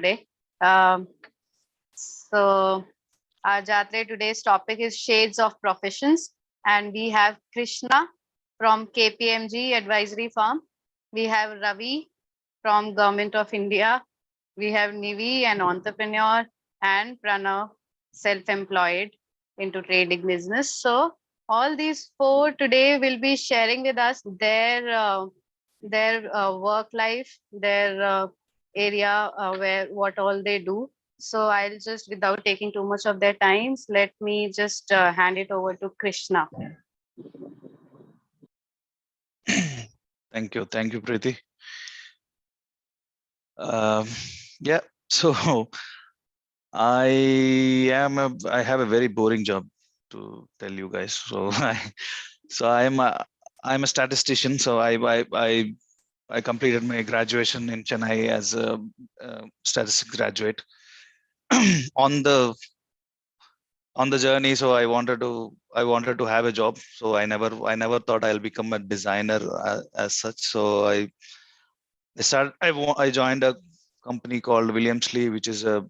today. Um, so our Jaatre today's topic is Shades of Professions, and we have Krishna from KPMG Advisory Firm. We have Ravi from Government of India. We have Nivi, an entrepreneur, and Pranav, self-employed into trading business. So all these four today will be sharing with us their work life, their area where what all they do. So I'll just, without taking too much of their times, let me just hand it over to Krishna. Thank you, Preeti. Um, yeah, so I have a very boring job to tell you guys. So I'm a statistician. So I completed my graduation in Chennai as a statistics graduate. on the journey, so I wanted to have a job. So I never thought I'll become a designer as such. So I joined a company called Williams Lee, which is a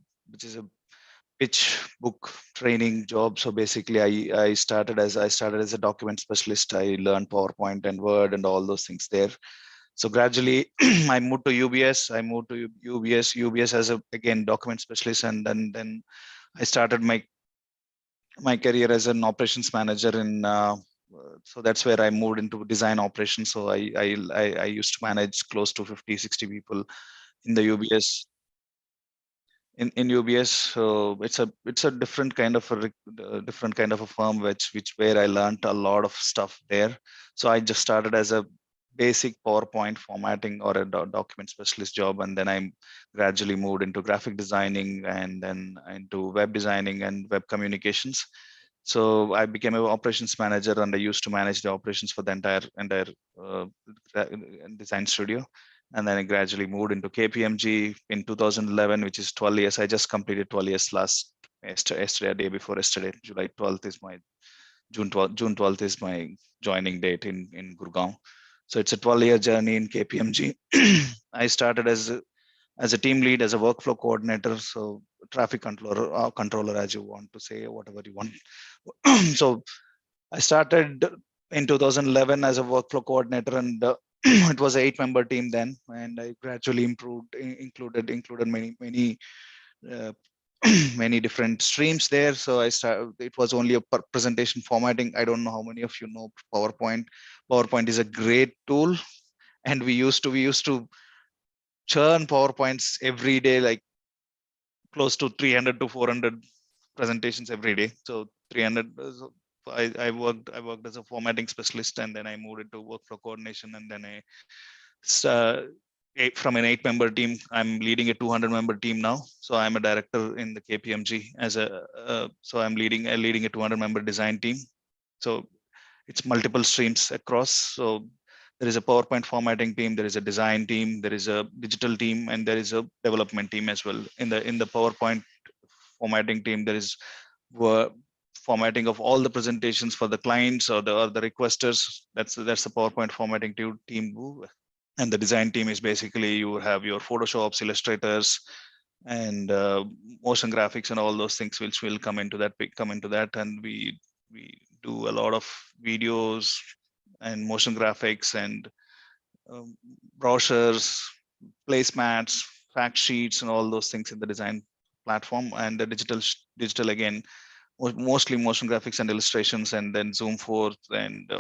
pitch book training job. So basically, I started as a document specialist. I learned PowerPoint and Word and all those things there. So gradually, I moved to UBS. I moved to UBS as a again document specialist, and then I started my career as an operations manager in. So that's where I moved into design operations. So I used to manage close to 50-60 people in the UBS in UBS. So it's a different kind of different kind of a firm which where I learned a lot of stuff there. So I just started as a basic PowerPoint formatting or a document specialist job, and then I gradually moved into graphic designing and then into web designing and web communications. So I became an operations manager, and I used to manage the operations for the entire uh, design studio. And then I gradually moved into KPMG in 2011, which is 12 years. I just completed 12 years yesterday, a day before yesterday. July 12th is my June 12th is my joining date in Gurgaon. So it's a 12-year journey in KPMG. I started as a team lead, as a workflow coordinator, so traffic controller, as you want to say, whatever you want. So I started in 2011 as a workflow coordinator, and it was an 8-member team then, and I gradually included many uh, many different streams there. So it was only a presentation formatting. I don't know how many of you know PowerPoint. PowerPoint is a great tool, and we used to churn PowerPoints every day, like close to 300 to 400 presentations every day. So 300. I worked as a formatting specialist, and then I moved into workflow coordination, and then from an 8-member team, I'm leading a 200-member team now. So I'm a director in the KPMG so I'm leading a 200-member design team. So it's multiple streams across. So there is a PowerPoint formatting team, there is a design team, there is a digital team, and there is a development team as well. In the PowerPoint formatting team, there is formatting of all the presentations for the clients or the requesters. That's the PowerPoint formatting team. And the design team is basically you have your Photoshops, illustrators, and motion graphics and all those things which will come into that. And we do a lot of videos and motion graphics and um, brochures, placemats, fact sheets, and all those things in the design platform. And the digital again, mostly motion graphics and illustrations, and then Zoom Forth and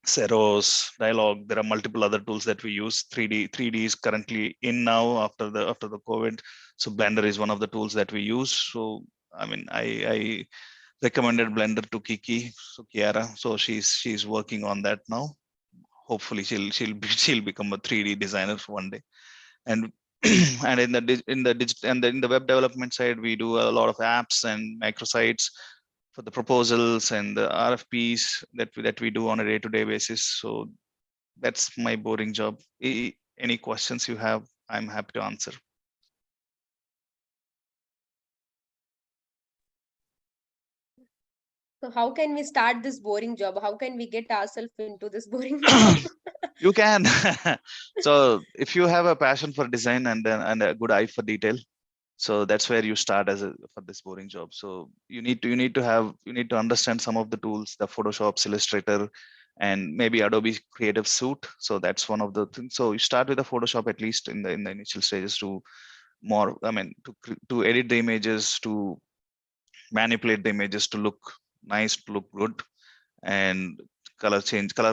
Ceros, Dialogue. There are multiple other tools that we use. 3D is currently in now after the COVID. So Blender is one of the tools that we use. So I mean, I recommended Blender to Kiki, so Kiara. So she's working on that now. Hopefully she'll become a 3D designer one day. And and in the web development side, we do a lot of apps and microsites for the proposals and the RFPs that we do on a day-to-day basis. So that's my boring job. Any questions you have, I'm happy to answer. So how can we start this boring job? How can we get ourselves into this boring job? You can. So if you have a passion for design and a good eye for detail, So that's where you start for this boring job. So you need to understand some of the tools, the Photoshop, Illustrator, and maybe Adobe Creative Suite. So that's one of the things. So you start with the Photoshop, at least in the initial stages, to to edit the images, to manipulate the images to look nice, to look good, and color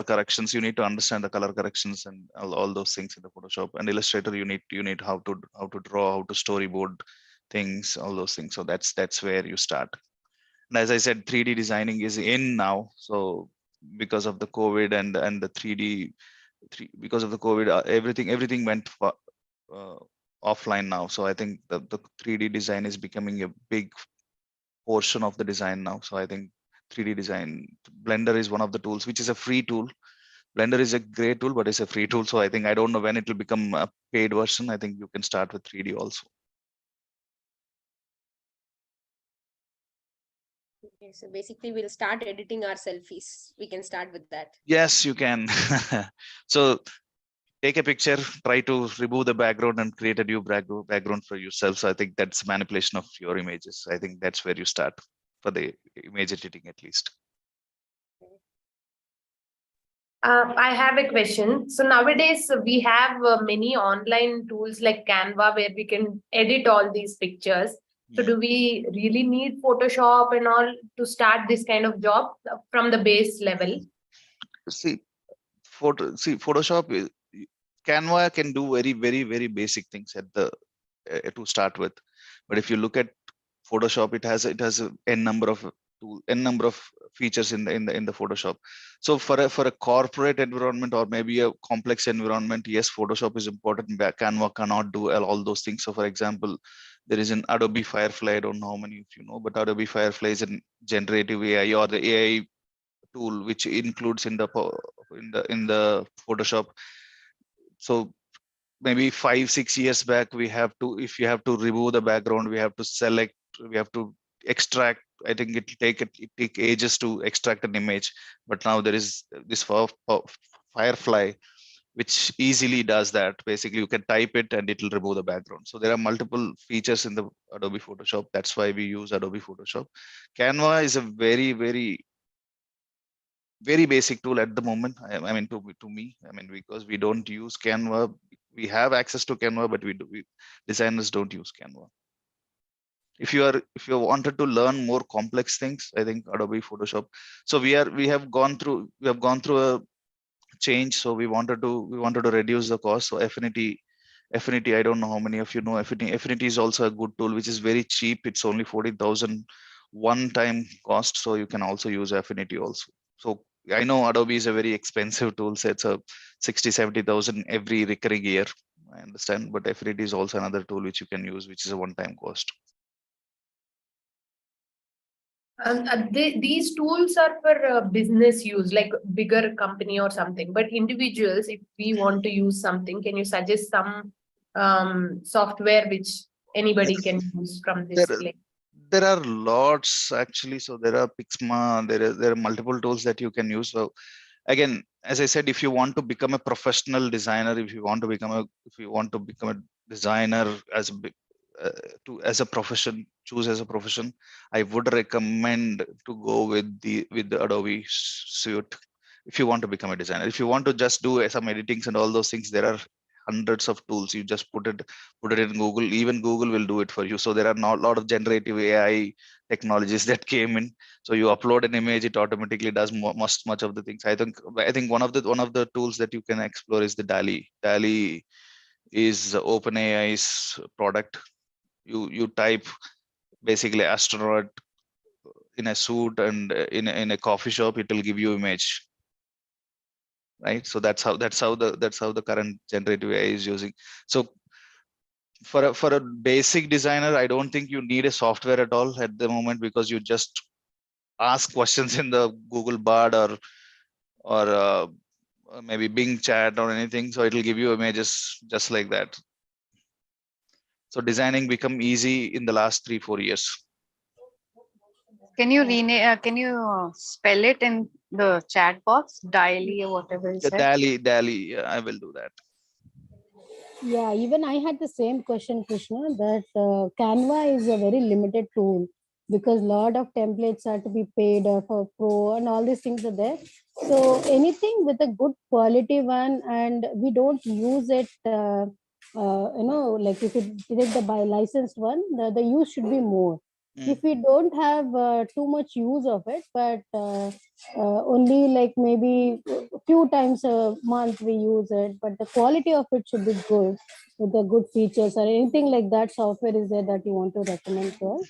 corrections. You need to understand the color corrections and all those things in the Photoshop. And Illustrator, you need how to draw, how to storyboard things, all those things. So that's where you start. And as I said, 3D designing is in now. So because of the COVID and the 3D, because of the COVID, everything went offline now. So I think the 3D design is becoming a big portion of the design now. So I think 3D design, Blender is one of the tools, which is a free tool. Blender is a great tool, but it's a free tool. So I think, I don't know when it will become a paid version. I think you can start with 3D also. Okay, so basically we'll start editing our selfies. We can start with that. Yes, you can. So take a picture, try to remove the background and create a new background for yourself. So I think that's manipulation of your images. I think that's where you start for the image editing, at least. I have a question. So nowadays we have many online tools like Canva where we can edit all these pictures. So do we really need Photoshop and all to start this kind of job from the base level? See, Photoshop Canva can do very basic things at the to start with. But if you look at Photoshop, it has a n number of features in the Photoshop. So for a corporate environment or maybe a complex environment, yes, Photoshop is important, but Canva cannot do all those things. So for example, there is an Adobe Firefly. I don't know how many of you know, but Adobe Firefly is a generative AI, or the AI tool which includes in the Photoshop. So maybe 5-6 years back, if you have to remove the background, we have to extract. I think it take ages to extract an image, but now there is this Firefly which easily does that. Basically, you can type it and it will remove the background. So there are multiple features in the Adobe Photoshop. That's why we use Adobe Photoshop. Canva is a very basic tool at the moment. I mean, to me, I mean, because we don't use Canva. We have access to Canva, but designers don't use Canva. If you wanted to learn more complex things, I think Adobe Photoshop. So we have gone through a change. So we wanted to reduce the cost. So Affinity, I don't know how many of you know Affinity. Affinity is also a good tool, which is very cheap. It's only 40,000 one-time cost. So you can also use Affinity also. So I know Adobe is a very expensive tool. So it's a 60,000-70,000 every recurring year. I understand, but Affinity is also another tool which you can use, which is a one-time cost. These tools are for business use, like bigger company or something. But individuals, if we want to use something, can you suggest some software which anybody can use from this place? There are lots actually. So there are Pixma. There are multiple tools that you can use. So again, as I said, if you want to become a professional designer, if you want to become a designer as a profession, choose as a profession, I would recommend to go with the Adobe suite. If you want to become a designer, if you want to just do some editings and all those things, there are hundreds of tools. You just put it in Google. Even Google will do it for you. So there are not a lot of generative AI technologies that came in. So you upload an image, it automatically does much of the things. I think one of the tools that you can explore is the DALL-E. DALL-E is OpenAI's product. You type basically astronaut in a suit and in a coffee shop, it will give you image, right? So that's how the current generative AI is using. So for a basic designer, I don't think you need a software at all at the moment, because you just ask questions in the Google Bard or maybe Bing chat or anything, so it'll give you images just like that. So designing become easy in the last 3-4 years. Can you can you spell it in the chat box? DALL-E or whatever you said. DALL-E, I will do that. Yeah, even I had the same question, Krishna, that Canva is a very limited tool because lot of templates are to be paid for pro and all these things are there. So anything with a good quality one and we don't use it, like if you take the by licensed one, the use should be more. If we don't have too much use of it, but only like maybe a few times a month we use it, but the quality of it should be good with the good features or anything like that software is there that you want to recommend to us?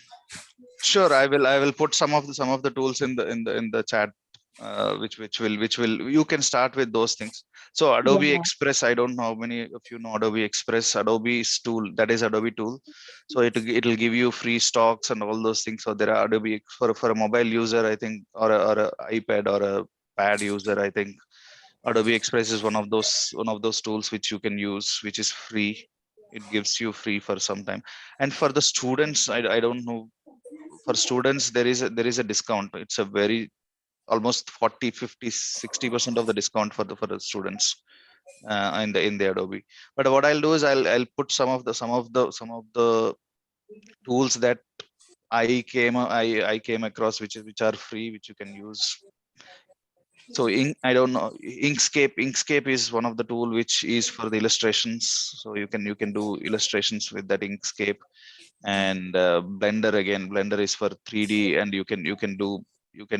Sure, I will put some of the tools in the chat, which will you can start with those things. So Adobe Yeah. Express, I don't know how many of you know Adobe Express. Adobe's tool, that is Adobe tool. So it'll give you free stocks and all those things. So there are Adobe for a mobile user, I think, or a iPad or a pad user, I think Adobe Express is one of those tools which you can use, which is free. It gives you free for some time. And for the students, I don't know, for students there is a discount. It's a very almost 40, 50, 60% of the discount for the students in the Adobe. But what I'll do is I'll put some of the tools that I came across, which are free, which you can use. So I don't know, Inkscape is one of the tool which is for the illustrations. So you can do illustrations with that Inkscape. And Blender is for 3D, and you can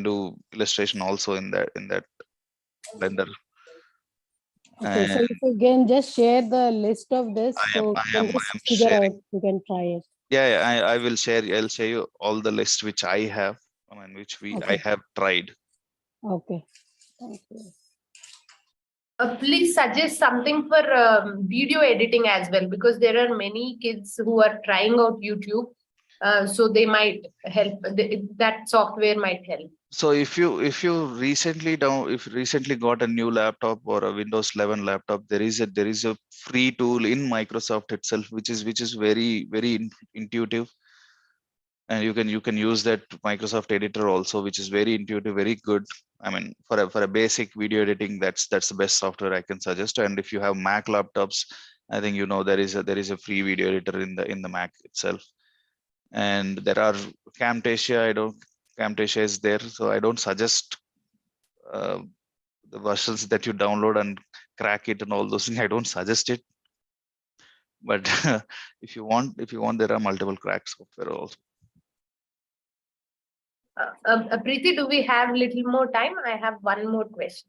do illustration also in that Blender. Okay, so And if you can just share the list of this, I am so I we am can I just am figure sharing. out, we can try it. Yeah, I will share. I'll share you all the list which I have. I mean, which I Okay, have tried. okay. Thank you. Please suggest something for video editing as well, because there are many kids who are trying out YouTube. So they might help. That software might help. So if you if you recently got a new laptop or a Windows 11 laptop, there is a free tool in Microsoft itself, which is very intuitive. And you can use that Microsoft editor also, which is very intuitive, very good. I mean, for a basic video editing, that's the best software I can suggest. And if you have Mac laptops, I think you know there is a free video editor in the Mac itself. And there are Camtasia is there, so I don't suggest uh, the versions that you download and crack it and all those things. I don't suggest it. But if you want, there are multiple crack software also. Preeti, do we have little more time? I have one more question.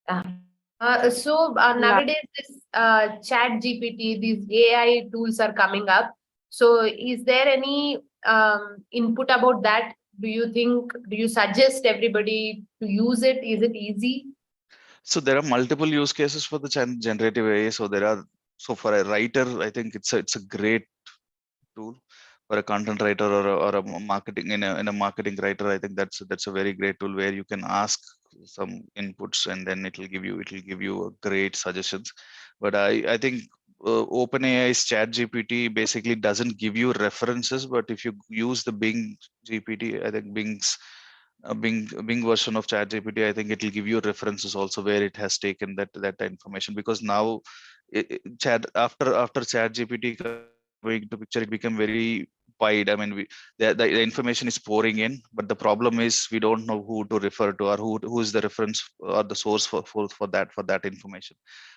Yeah. Nowadays, this Chat GPT, these AI tools are coming up. So, is there any input about that? Do you suggest everybody to use it? Is it easy? So there are multiple use cases for the generative AI. So for a writer, I think it's a great tool. For a content writer or a marketing in a marketing writer, I think that's a very great tool where you can ask some inputs, and then it'll give you a great suggestions. But I think OpenAI's Chat GPT basically doesn't give you references, but if you use the Bing GPT, I think Bing version of ChatGPT, I think it will give you references also where it has taken that information. Because now chat after ChatGPT coming into picture, it became very wide. I mean, the information is pouring in, but the problem is we don't know who to refer to, or who is the reference or the source for that information.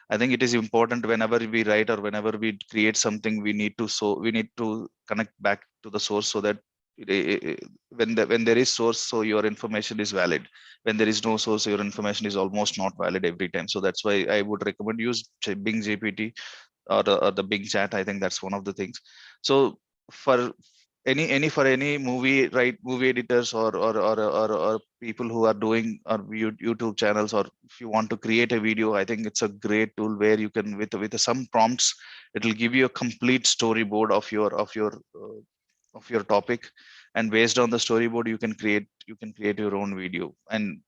I think it is important whenever we write or whenever we create something, we need to connect back to the source, so that when there is source, so your information is valid. When there is no source, your information is almost not valid every time. So that's why I would recommend use Bing GPT or the Bing Chat. I think that's one of the things. So for any movie editors or people who are doing or YouTube channels, or if you want to create a video, I think it's a great tool where you can with some prompts, it will give you a complete storyboard of your topic, and based on the storyboard you can create your own video. And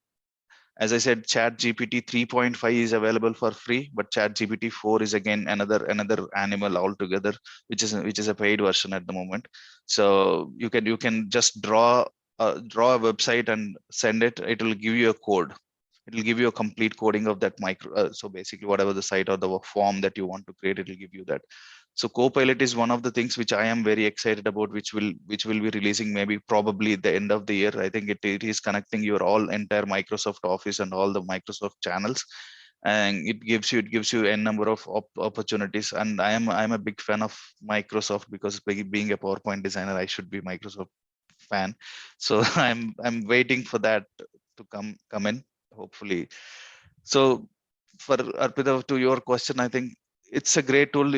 as I said, Chat GPT 3.5 is available for free, but Chat GPT 4 is again another animal altogether, which is a paid version at the moment. So you can just draw a website and send it. It will give you a code. it will give you a complete coding of that micro. So basically, whatever the site or the form that you want to create, it will give you that. So Copilot is one of the things which I am very excited about, which will be releasing maybe probably at the end of the year. I think it is connecting your all entire Microsoft Office and all the Microsoft channels, and it gives you a number of opportunities. And I'm a big fan of Microsoft, because being a PowerPoint designer, I should be Microsoft fan. So I'm waiting for that to come in, hopefully. So for Arpita, to your question, I think it's a great tool.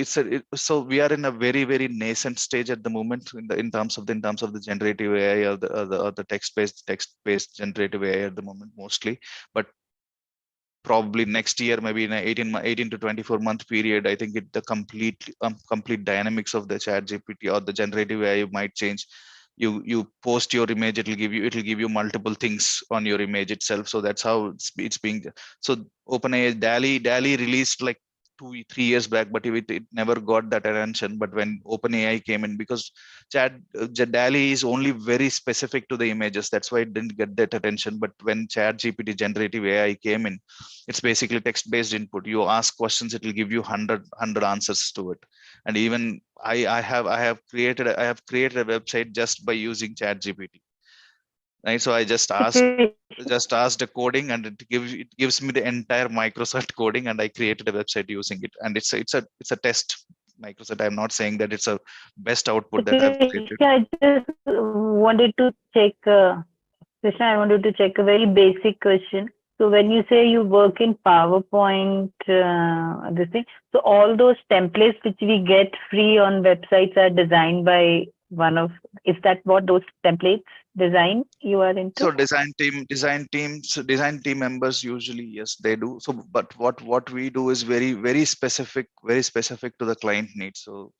So we are in a very nascent stage at the moment in terms of the generative AI, or the text-based generative AI at the moment mostly. But probably next year, maybe in a 18 to 24 month period, I think the complete dynamics of the chat GPT or the generative AI might change. You post your image, it'll give you multiple things on your image itself. So that's how it's being. So OpenAI DALL-E released like 2-3 years back, but it never got that attention. But when OpenAI came in, because DALL-E is only very specific to the images, that's why it didn't get that attention. But when Chat GPT generative AI came in, it's basically text-based input. You ask questions, it will give you 100 answers to it. And even I have created a website just by using Chat GPT. Right, so I just asked a coding, and it gives me the entire Microsoft coding, and I created a website using it. And it's a test Microsoft. I'm not saying that it's a best output that I've created. I just wanted to check, Krishna, I wanted to check a very basic question. So when you say you work in PowerPoint, this thing, so all those templates which we get free on websites are designed by is that what those templates design you are into? So design team members usually, yes, they do. So but what we do is very specific to the client needs. So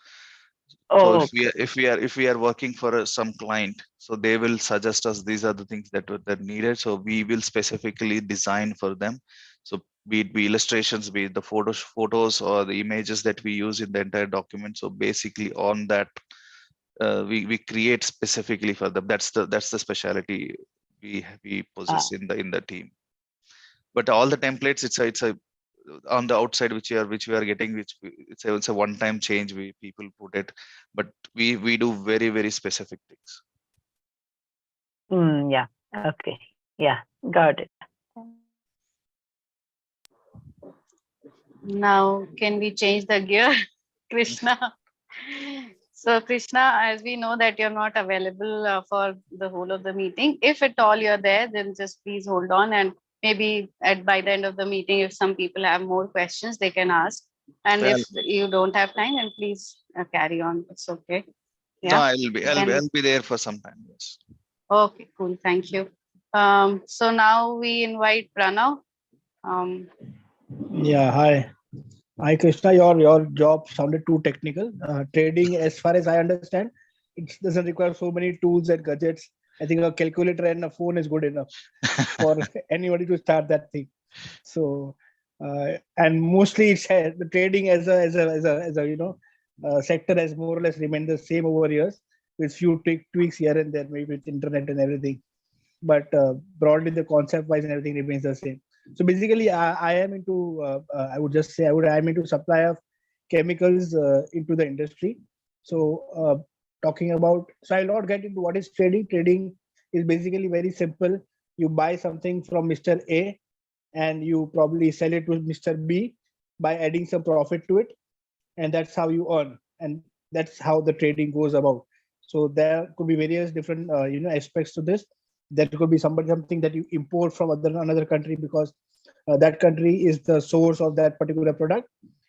if we are working for some client, so they will suggest us these are the things that needed. So we will specifically design for them. So be it illustrations, be it the photos or the images that we use in the entire document. So basically on that, we create specifically for them. That's the specialty we possess in the team. But all the templates, it's a on the outside which we are getting, it's a one-time change. People put it, but we do very specific things. Yeah. Okay. Yeah. Got it. Now, can we change the gear, Krishna? So, Krishna, as we know that you're not available for the whole of the meeting, if at all you're there, then just please hold on, and maybe by the end of the meeting, if some people have more questions, they can ask. And if you don't have time, then please carry on. It's okay. Yeah. No, I'll be there for some time. Yes. Okay, cool. Thank you. So now we invite Pranav. Yeah, hi. Hi, Krishna. Your job sounded too technical. Trading, as far as I understand, it doesn't require so many tools and gadgets. I think a calculator and a phone is good enough for anybody to start that thing. So, and mostly it's the trading as a sector has more or less remained the same over years, with few tweaks here and there, maybe with internet and everything. But broadly, the concept wise and everything remains the same. So basically, I am into, I would just say, I am into supply of chemicals into the industry. So talking about, so I'll not get into what is trading. Trading is basically very simple. You buy something from Mr. A and you probably sell it to Mr. B by adding some profit to it. And that's how you earn. And that's how the trading goes about. So there could be various different, aspects to this. There could be something that you import from another country because that country is the source of that particular product,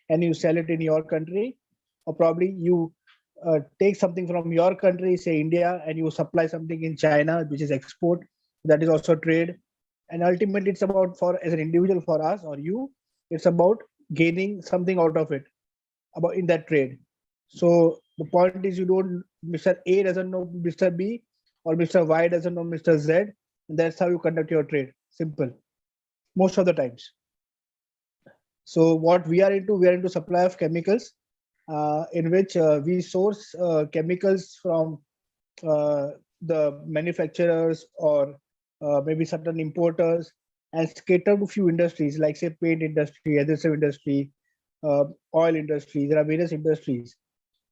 and you sell it in your country. Or probably you take something from your country, say India, and you supply something in China, which is export. That is also trade. And ultimately, it's about, for as an individual, for us or you, it's about gaining something out of it, about in that trade. So the point is, Mr. A doesn't know Mr. B, or Mr. Y doesn't know Mr. Z, and that's how you conduct your trade. Simple, most of the times. So what we are into supply of chemicals, in which we source chemicals from the manufacturers or maybe certain importers, and cater to few industries like say paint industry, adhesive industry, oil industry. There are various industries.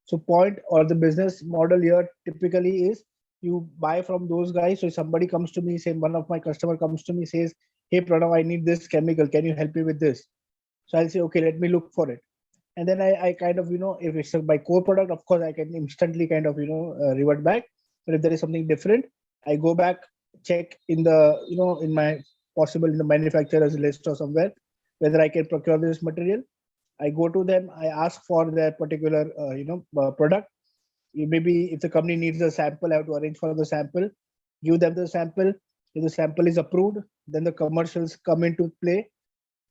So point or the business model here typically is you buy from those guys. So if somebody comes to me, say one of my customer comes to me, says, "Hey Pranav, I need this chemical. Can you help me with this?" So I'll say, "Okay, let me look for it." And then I kind of, if it's my core product, of course, I can instantly kind of, revert back. But if there is something different, I go back, check in the, in my possible in the manufacturer's list or somewhere, whether I can procure this material. I go to them, I ask for their particular, product. Maybe if the company needs a sample, I have to arrange for the sample, give them the sample. If the sample is approved, then the commercials come into play,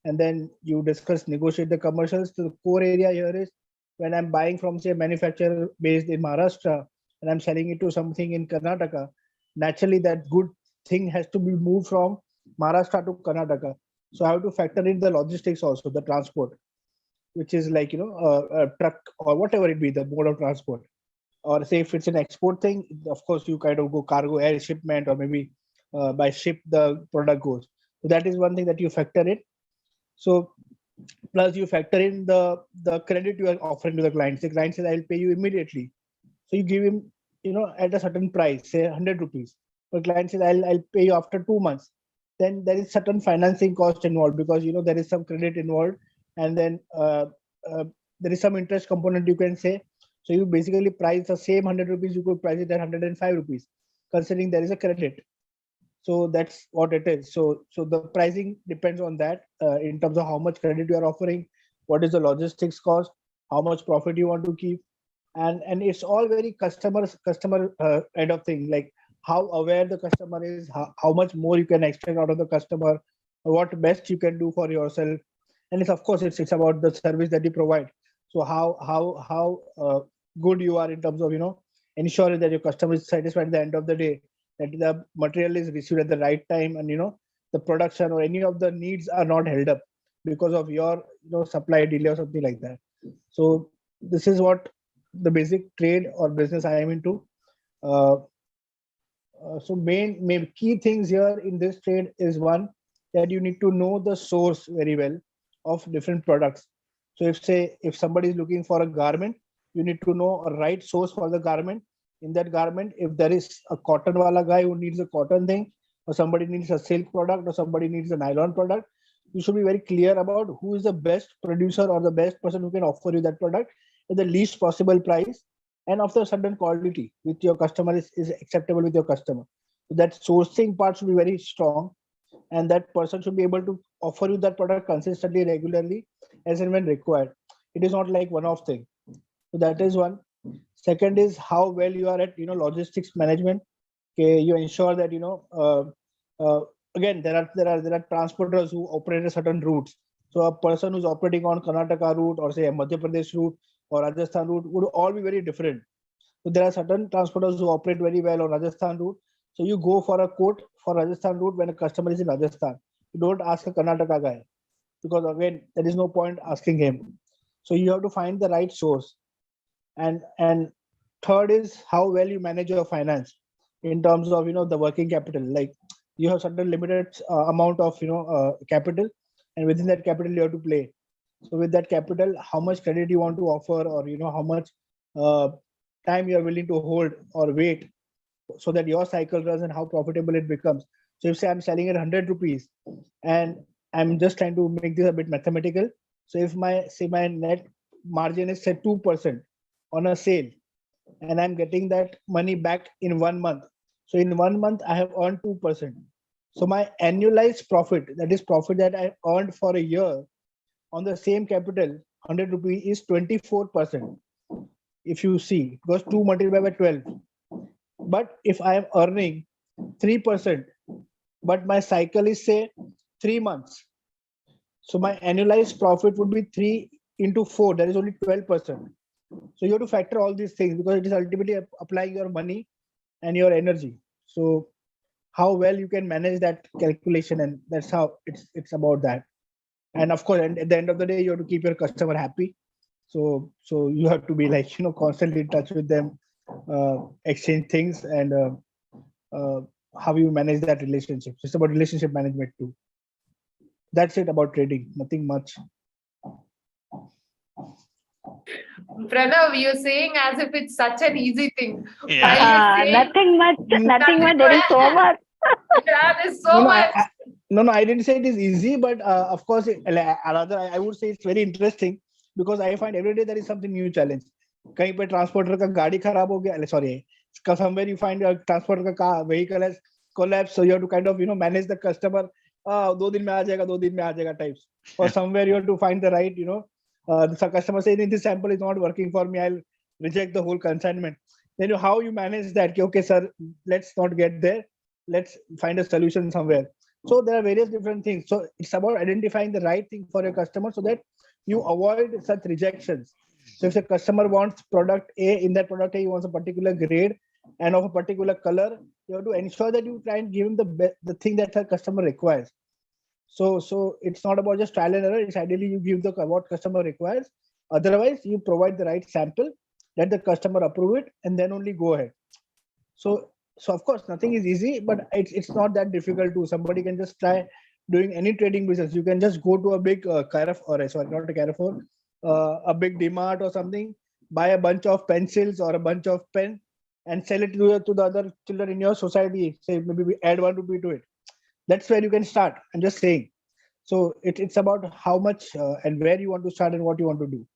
and then you discuss, negotiate the commercials. So the core area here is when I'm buying from say a manufacturer based in Maharashtra and I'm selling it to something in Karnataka, naturally that good thing has to be moved from Maharashtra to Karnataka. So I have to factor in the logistics also, the transport, which is like, a truck or whatever it be, the mode of transport. Or say if it's an export thing, of course you kind of go cargo, air shipment, or maybe by ship the product goes. So that is one thing that you factor in. So plus you factor in the credit you are offering to the client. The client says, "I'll pay you immediately." So you give him, at a certain price, say 100 rupees. But client says, I'll pay you after 2 months. Then there is certain financing cost involved because, there is some credit involved. And then there is some interest component you can say. So you basically price the same 100 rupees, you could price it at 105 rupees, considering there is a credit. So that's what it is. So the pricing depends on that in terms of how much credit you are offering, what is the logistics cost, how much profit you want to keep, and it's all very customer kind of thing, like how aware the customer is, how much more you can expect out of the customer, or what best you can do for yourself. And it's of course it's about the service that you provide. So how good you are in terms of ensuring that your customer is satisfied at the end of the day, that the material is received at the right time, and the production or any of the needs are not held up because of your supply delay or something like that. So this is what the basic trade or business I am into. So main key things here in this trade is one, that you need to know the source very well of different products. So if somebody is looking for a garment, you need to know a right source for the garment. In that garment, if there is a cotton wala guy who needs a cotton thing, or somebody needs a silk product, or somebody needs a nylon product, you should be very clear about who is the best producer or the best person who can offer you that product at the least possible price and of the certain quality with your customer is acceptable with your customer. So that sourcing part should be very strong, and that person should be able to offer you that product consistently, regularly, as and when required. It is not like one-off thing. So that is one. Second is how well you are at logistics management. Okay, you ensure that again there are transporters who operate a certain routes. So a person who's operating on Karnataka route or say a Madhya Pradesh route or Rajasthan route would all be very different. So there are certain transporters who operate very well on Rajasthan route. So you go for a quote for Rajasthan route when a customer is in Rajasthan. You don't ask a Karnataka guy, because again there is no point asking him. So you have to find the right source. And third is how well you manage your finance in terms of the working capital. Like you have certain limited amount of capital, and within that capital you have to play. So with that capital, how much credit you want to offer, or how much time you are willing to hold or wait, so that your cycle runs and how profitable it becomes. So if say I'm selling at 100 rupees, and I'm just trying to make this a bit mathematical. So if my net margin is say 2% on a sale, and I'm getting that money back in 1 month. So in 1 month, I have earned 2%. So my annualized profit, that is profit that I earned for a year on the same capital, 100 rupees, is 24%. If you see, because 2 multiplied by 12. But if I am earning 3%, but my cycle is say 3 months. So my annualized profit would be 3 into 4, that is only 12%. So you have to factor all these things, because it is ultimately applying your money and your energy. So how well you can manage that calculation, and that's how it's about that. And of course, at the end of the day, you have to keep your customer happy. So you have to be like constantly in touch with them, exchange things, and how you manage that relationship. It's about relationship management too. That's it about trading. Nothing much. Pranav, you're saying as if it's such an easy thing. Yeah. While you're saying Nothing much. Nothing much. There is so much. yeah, there's so much. I didn't say it is easy, but of course, rather I would say it's very interesting because I find every day there is something new challenge. कहीं पे transporter का गाड़ी खराब हो गया, sorry, somewhere you find a transporter का vehicle has collapsed, so you have to kind of manage the customer. 2 दिन में आ जाएगा types. Or somewhere you have to find the right, the customer saying this sample is not working for me, I'll reject the whole consignment. Then how you manage that? Okay, sir, let's not get there. Let's find a solution somewhere. So there are various different things. So it's about identifying the right thing for your customer so that you avoid such rejections. So if the customer wants product A, in that product A, he wants a particular grade and of a particular color, you have to ensure that you try and give him the thing that the customer requires. So it's not about just trial and error. It's ideally you give the what customer requires. Otherwise, you provide the right sample, let the customer approve it, and then only go ahead. So of course, nothing is easy, but it's not that difficult too. Somebody can just try doing any trading business. You can just go to a big Carrefour, not a Carrefour, a big DMart or something, buy a bunch of pencils or a bunch of pen and sell it to the other children in your society. Say maybe we add 1 rupee to it. That's where you can start. I'm just saying. So it's about how much and where you want to start and what you want to do.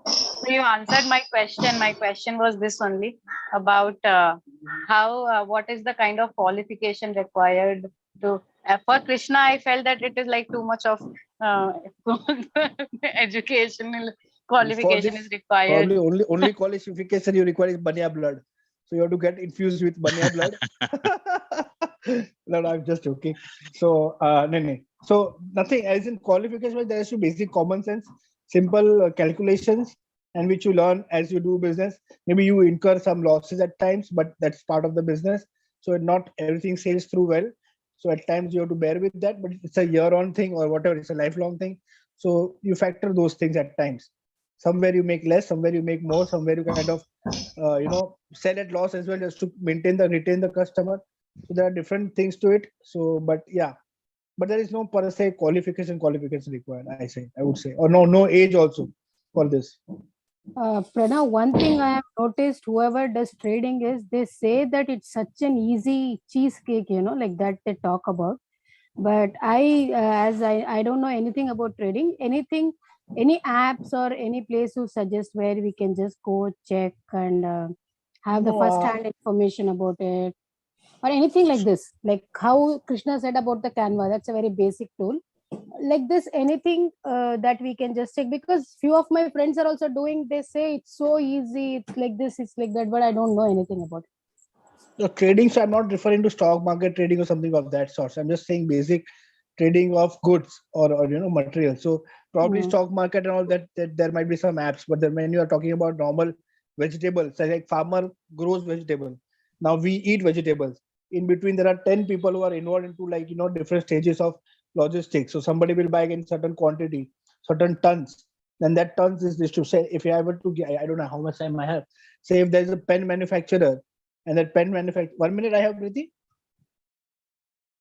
So you answered my question. My question was this only about what is the kind of qualification required to. For Krishna, I felt that it is like too much of educational qualification is required. Probably only qualification you require is Banya blood. So you have to get infused with Banya blood. No, I'm just joking. So no. So nothing as in qualification, but there has to be basic common sense, simple calculations, and which you learn as you do business. Maybe you incur some losses at times, but that's part of the business. So not everything sails through well. So at times you have to bear with that, but it's a year-on thing or whatever. It's a lifelong thing. So you factor those things at times. Somewhere you make less, somewhere you make more, somewhere you kind of sell at loss as well, just to retain the customer. So there are different things to it. So but there is no per se qualification required. I would say, or no age also for this. Pranav, one thing I have noticed, whoever does trading is they say that it's such an easy cheesecake, like that they talk about. But I don't know anything about trading. Any apps or any place you suggest where we can just go check and have the first-hand information about it, or anything like this, like how Krishna said about the Canva. That's a very basic tool. Like this, anything that we can just check, because few of my friends are also doing. They say it's so easy, it's like this, it's like that, but I don't know anything about it. So trading, so I'm not referring to stock market trading or something of that sort. I'm just saying basic trading of goods or material. So probably stock market and all that there might be some apps, but then when you are talking about normal vegetables, like farmer grows vegetable. Now we eat vegetables. In between, there are 10 people who are involved into different stages of logistics. So somebody will buy in certain quantity, certain tons. Then that tons is distributed. Say if I were to, I don't know how much time I have. Say if there's a pen manufacturer and that pen manufacturer. 1 minute I have, Priti?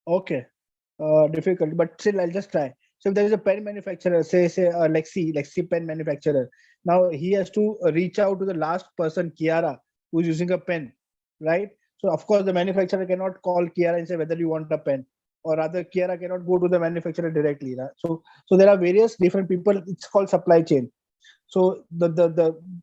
Okay. Difficult, but still I'll just try. So if there is a pen manufacturer, say Lexi pen manufacturer. Now he has to reach out to the last person, Kiara, who's using a pen, right? So of course the manufacturer cannot call Kiara and say whether you want a pen, or rather Kiara cannot go to the manufacturer directly. Right? So there are various different people. It's called supply chain. So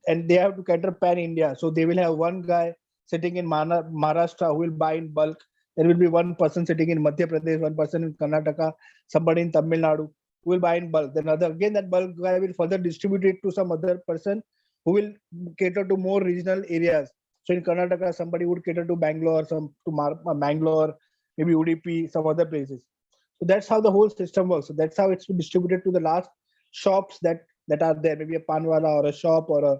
and they have to cater pan India. So they will have one guy sitting in Maharashtra who will buy in bulk. There will be one person sitting in Madhya Pradesh, one person in Karnataka, somebody in Tamil Nadu who will buy in bulk. Then that bulk guy will further distribute it to some other person who will cater to more regional areas. So in Karnataka, somebody would cater to Bangalore, Bangalore, maybe Udupi, some other places. So that's how the whole system works. So that's how it's distributed to the last shops that are there. Maybe a panwala or a shop or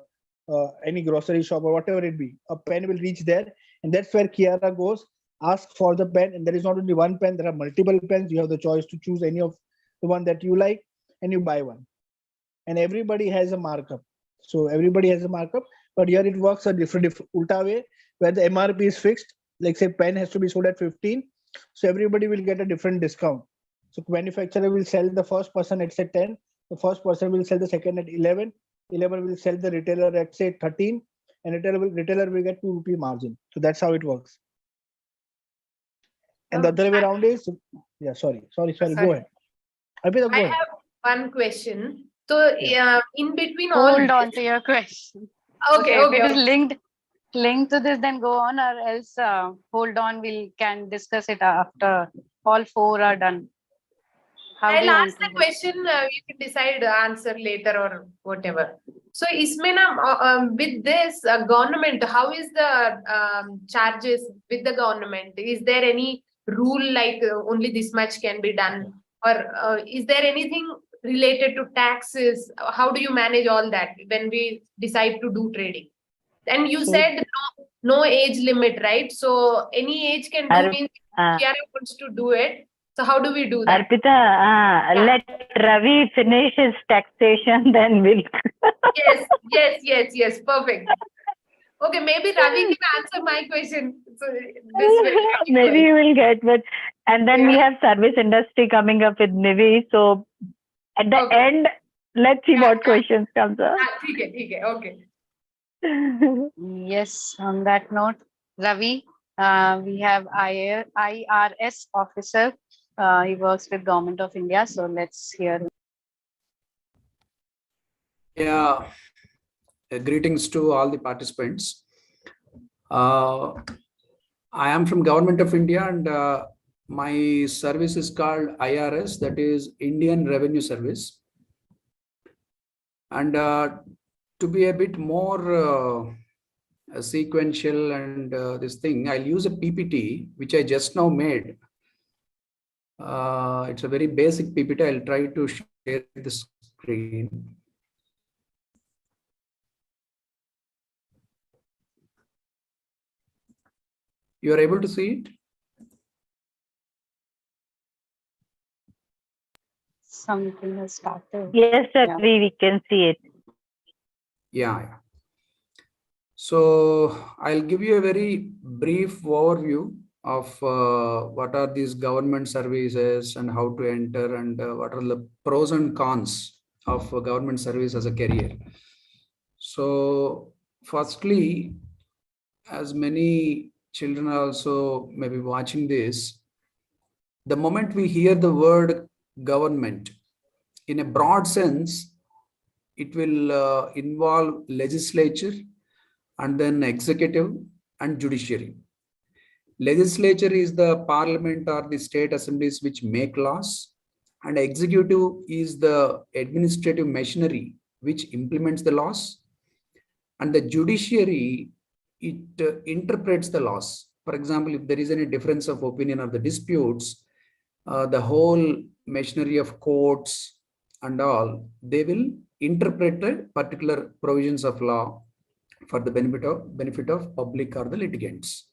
any grocery shop or whatever it be. A pen will reach there, and that's where Kiara goes, ask for the pen, and there is not only one pen, there are multiple pens. You have the choice to choose any of the one that you like, and you buy one. And everybody has a markup. So everybody has a markup, but here it works a different ulta way, where the MRP is fixed. Like say pen has to be sold at 15, so everybody will get a different discount. So manufacturer will sell the first person at say 10, the first person will sell the second at 11, 11 will sell the retailer at say 13, and retailer will get 2 rupee margin. So that's how it works. And the other way around is, yeah, sorry, go ahead. Arpita, go I ahead. have one question. So in between all Hold on to your question. okay, If it is linked to this, then go on, or else hold on. We can discuss it after all 4 are done. How do I'll you want ask to the do? question. You can decide answer later or whatever. So, Ismena, with this government, how is the charges with the government? Is there any rule like only this much can be done, or is there anything related to taxes? How do you manage all that when we decide to do trading? And you So- said no age limit, right? So any age can do means Jaatre wants to do it. So how do we do that? Arpita, let Ravi finish his taxation, then we'll. Yes. Perfect. Okay, maybe Ravi can answer my question. So this way, Maybe you will get, but and then we have service industry coming up with Nivi. So at the end, let's see what questions comes up. Okay. Yes, on that note, Ravi, we have IRS officer. He works with Government of India. So let's hear. Yeah, greetings to all the participants. I am from Government of India, and my service is called IRS, that is Indian Revenue Service. And to be a bit more sequential and this thing, I'll use a PPT which I just now made. It's a very basic PPT. I'll try to share the screen. You are able to see it? Something has started. Yes, sir, we can see it. Yeah. So I'll give you a very brief overview of what are these government services and how to enter, and what are the pros and cons of government service as a career. So firstly, as many children are also maybe watching this, the moment we hear the word government, in a broad sense, it will involve legislature and then executive and judiciary. Legislature is the parliament or the state assemblies which make laws, and executive is the administrative machinery which implements the laws, and the judiciary, it interprets the laws. For example, if there is any difference of opinion or the disputes, the whole machinery of courts and all, they will interpret the particular provisions of law for the benefit of public or the litigants.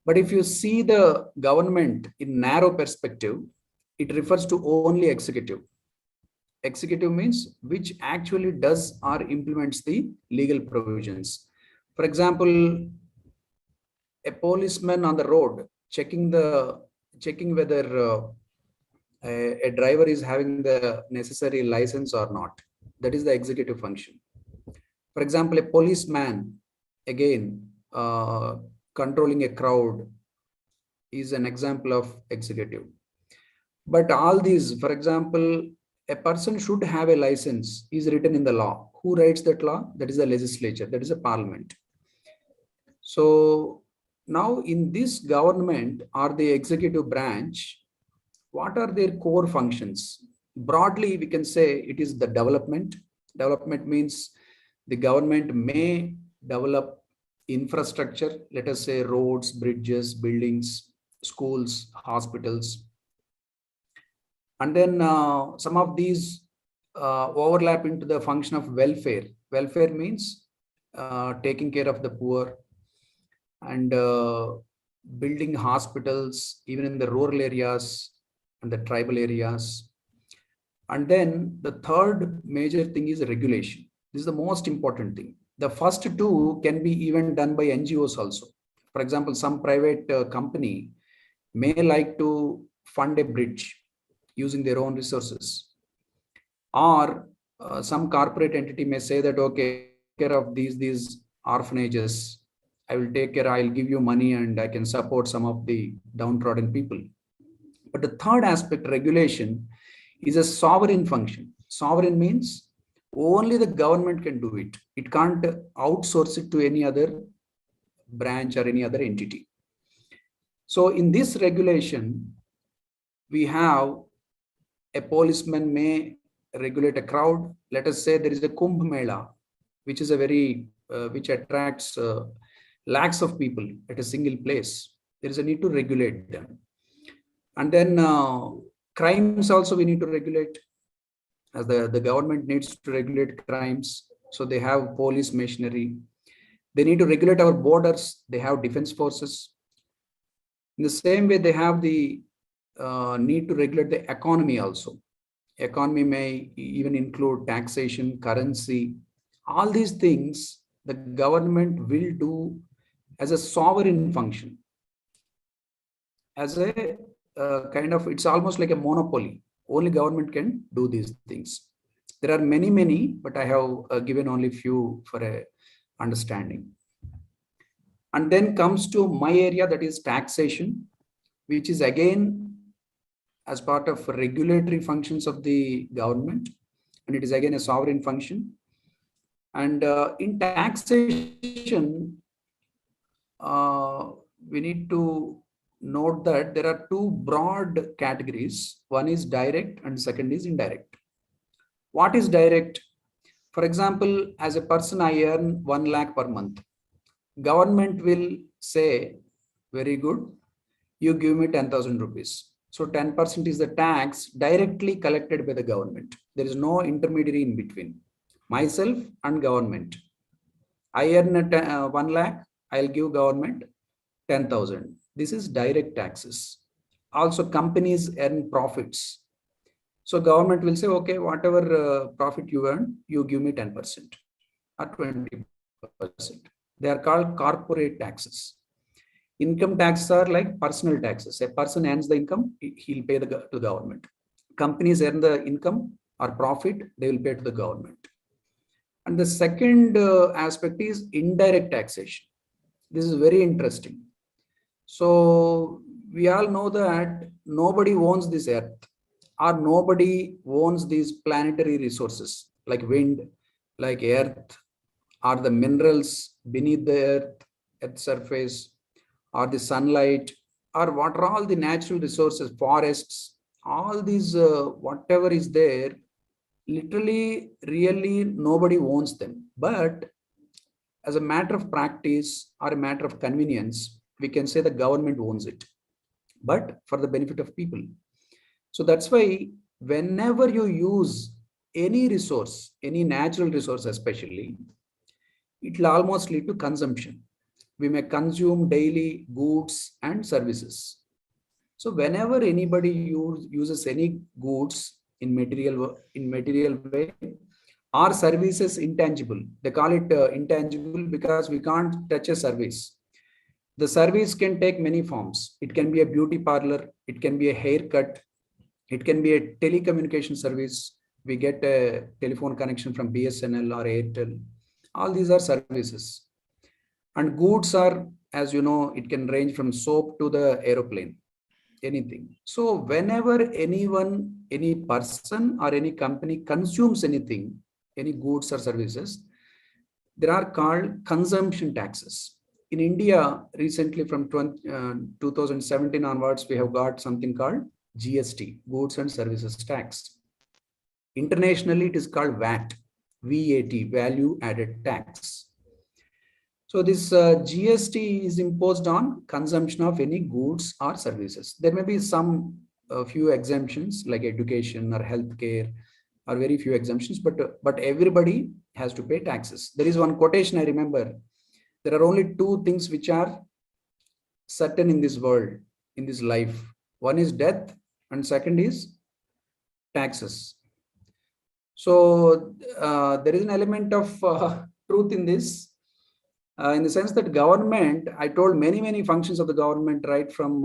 But if you see the government in narrow perspective, it refers to only executive. Executive means which actually does or implements the legal provisions. For example, a policeman on the road checking whether a driver is having the necessary license or not. That is the executive function. For example, a policeman, again, controlling a crowd is an example of executive. But all these, for example, a person should have a license is written in the law. Who writes that law? That is the legislature, that is a parliament. So now in this government or the executive branch, what are their core functions? Broadly, we can say it is the development. Development means the government may develop infrastructure, let us say roads, bridges, buildings, schools, hospitals. And then some of these overlap into the function of welfare. Welfare means taking care of the poor and building hospitals, even in the rural areas and the tribal areas. And then the third major thing is regulation. This is the most important thing. The first two can be even done by NGOs also. For example, some private company may like to fund a bridge using their own resources. Or some corporate entity may say that, okay, take care of these orphanages. I will take care, I'll give you money and I can support some of the downtrodden people. But the third aspect, regulation, is a sovereign function. Sovereign means only the government can do it. It can't outsource it to any other branch or any other entity. So in this regulation, we have a policeman may regulate a crowd. Let us say there is a Kumbh Mela, which is a very, which attracts lakhs of people at a single place. There is a need to regulate them. And then crimes also we need to regulate, as the government needs to regulate crimes. So they have police machinery. They need to regulate our borders. They have defense forces. In the same way, they have the need to regulate the economy also. Economy may even include taxation, currency. All these things the government will do as a sovereign function. As a kind of, it's almost like a monopoly. Only government can do these things. There are many, but I have given only few for a understanding. And then comes to my area, that is taxation, which is again as part of regulatory functions of the government, and it is again a sovereign function. And in taxation, we need to note that there are two broad categories. One is direct and second is indirect. What is direct? For example, as a person, I earn 1 lakh per month. Government will say, very good, you give me 10,000 rupees. So 10% is the tax directly collected by the government. There is no intermediary in between, myself and government. I earn 1 lakh, I'll give government 10,000. This is direct taxes. Also, companies earn profits. So government will say, okay, whatever profit you earn, you give me 10% or 20%. They are called corporate taxes. Income taxes are like personal taxes. A person earns the income, he'll pay to the government. Companies earn the income or profit, they will pay to the government. And the second aspect is indirect taxation. This is very interesting. So we all know that nobody owns this earth, or nobody owns these planetary resources like wind, like earth, or the minerals beneath the earth surface, or the sunlight, or what are all the natural resources, forests, all these, whatever is there, literally, really, nobody owns them. But as a matter of practice or a matter of convenience, we can say the government owns it, but for the benefit of people. So that's why whenever you use any resource, any natural resource especially, it will almost lead to consumption. We may consume daily goods and services. So whenever anybody uses any goods in material way, or services intangible, they call it intangible because we can't touch a service. The service can take many forms. It can be a beauty parlor, it can be a haircut, it can be a telecommunication service. We get a telephone connection from BSNL or Airtel. All these are services. And goods are, as you know, it can range from soap to the aeroplane, anything. So whenever anyone, any person or any company consumes anything, any goods or services, they are called consumption taxes. In India, recently from 2017 onwards, we have got something called GST, Goods and Services Tax. Internationally, it is called VAT, VAT, Value Added Tax. So this GST is imposed on consumption of any goods or services. There may be some few exemptions like education or healthcare, or very few exemptions, but everybody has to pay taxes. There is one quotation I remember. There are only two things which are certain in this world, in this life. One is death, and second is taxes. So there is an element of truth in this, in the sense that government, I told many functions of the government, right from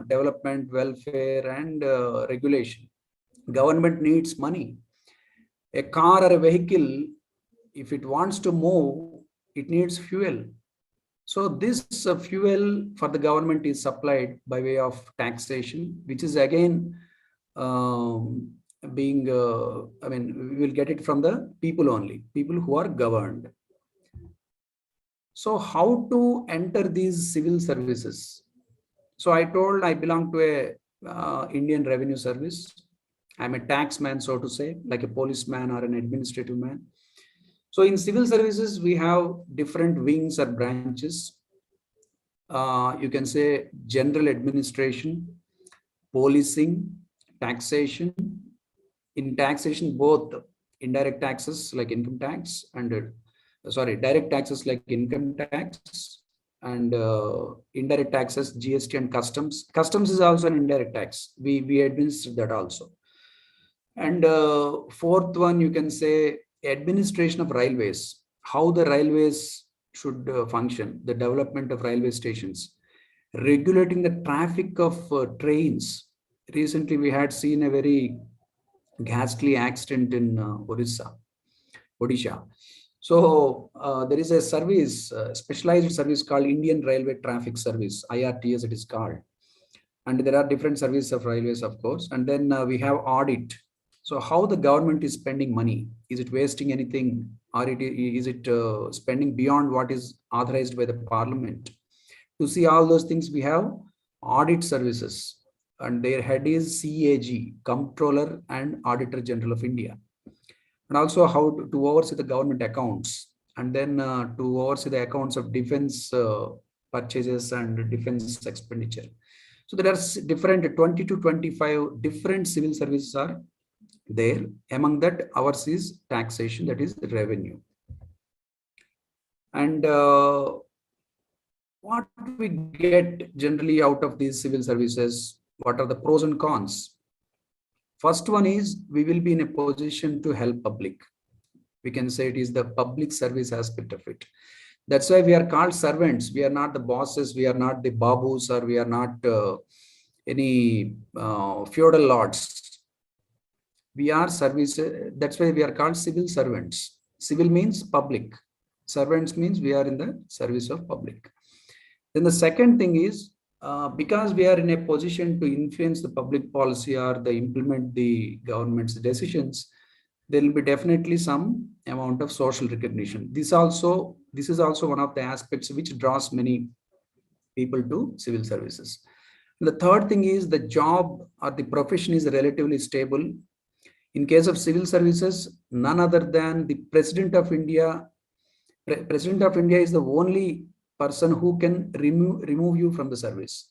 development, welfare, and regulation. Government needs money. A car or a vehicle, if it wants to move, it needs fuel. So this fuel for the government is supplied by way of taxation, which is again being, I mean, we will get it from the people only, people who are governed. So how to enter these civil services? So I told I belong to a Indian Revenue Service. I'm a taxman, so to say, like a policeman or an administrative man. So in civil services, we have different wings or branches. You can say general administration, policing, taxation. In taxation, both indirect taxes like income tax and direct taxes like income tax, and indirect taxes, GST and customs. Customs is also an indirect tax. We administer that also. And fourth one, you can say administration of railways, how the railways should function, the development of railway stations, regulating the traffic of trains. Recently, we had seen a very ghastly accident in Odisha. So there is a service, specialized service called Indian Railway Traffic Service, IRTS it is called. And there are different services of railways, of course. And then we have audit. So how the government is spending money? Is it wasting anything, or is it spending beyond what is authorized by the parliament? To see all those things, we have audit services, and their head is CAG, Comptroller and Auditor General of India. And also how to oversee the government accounts, and then to oversee the accounts of defense purchases and defense expenditure. So there are different 20 to 25 different civil services are there. Among that, ours is taxation, that is revenue. And what we get generally out of these civil services, what are the pros and cons? First one is we will be in a position to help public. We can say it is the public service aspect of it. That's why we are called servants. We are not the bosses. We are not the babus, or we are not any feudal lords. We are service. That's why we are called civil servants. Civil means public. Servants means we are in the service of public. Then the second thing is, because we are in a position to influence the public policy or implement the government's decisions, there will be definitely some amount of social recognition. This is also one of the aspects which draws many people to civil services. The third thing is the job or the profession is relatively stable. In case of civil services, none other than the President of India. President of India is the only person who can remove you from the service.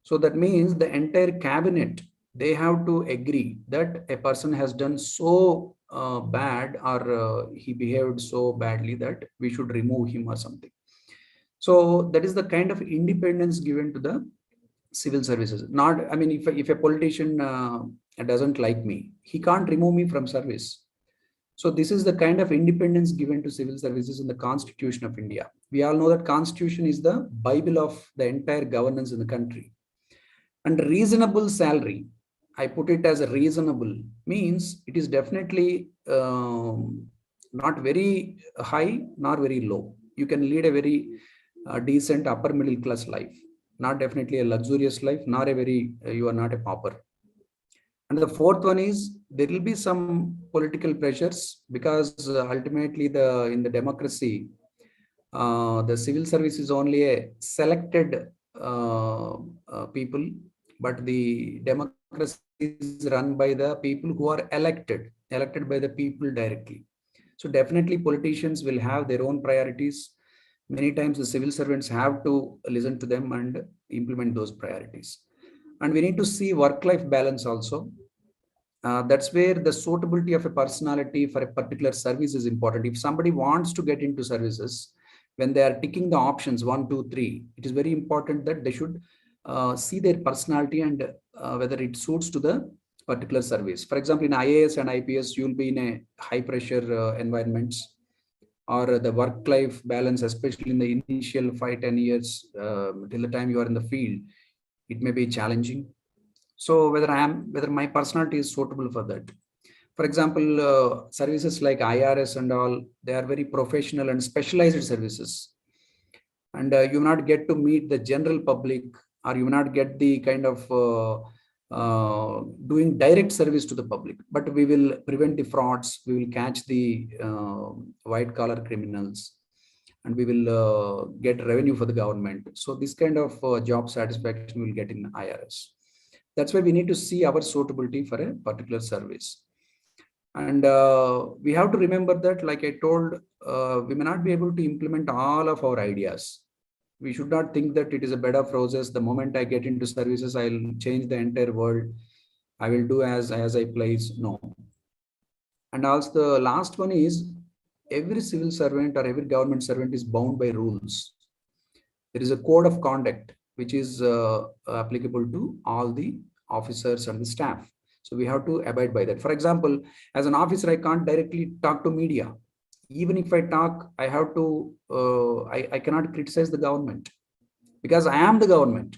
So that means the entire cabinet, they have to agree that a person has done so bad, or he behaved so badly that we should remove him or something. So that is the kind of independence given to the civil services. Not, I mean, if a politician doesn't like me, he can't remove me from service. So this is the kind of independence given to civil services in the Constitution of India. We all know that Constitution is the Bible of the entire governance in the country. And reasonable salary, I put it as a reasonable, means it is definitely not very high nor very low. You can lead a very decent upper middle class life, not definitely a luxurious life, nor a very, you are not a pauper. And the fourth one is there will be some political pressures, because ultimately in the democracy, the civil service is only a selected people, but the democracy is run by the people who are elected by the people directly. So definitely politicians will have their own priorities. Many times the civil servants have to listen to them and implement those priorities. And we need to see work-life balance also. That's where the suitability of a personality for a particular service is important. If somebody wants to get into services, when they are ticking the options 1, 2, 3, it is very important that they should see their personality and whether it suits to the particular service. For example, in IAS and IPS, you'll be in a high pressure environments, or the work-life balance, especially in the initial 5-10 years till the time you are in the field, it may be challenging. So whether my personality is suitable for that. For example, services like IRS and all, they are very professional and specialized services. And you will not get to meet the general public, or you will not get the kind of doing direct service to the public. But we will prevent the frauds, we will catch the white collar criminals, and we will get revenue for the government. So this kind of job satisfaction we'll get in IRS. That's why we need to see our suitability for a particular service. And we have to remember that, like I told, we may not be able to implement all of our ideas. We should not think that it is a bed of roses. The moment I get into services, I'll change the entire world. I will do as I please. No. And also the last one is, every civil servant or every government servant is bound by rules. There is a code of conduct which is applicable to all the officers and the staff. So we have to abide by that. For example, as an officer, I can't directly talk to media. Even if I talk, I have to, I cannot criticize the government, because I am the government.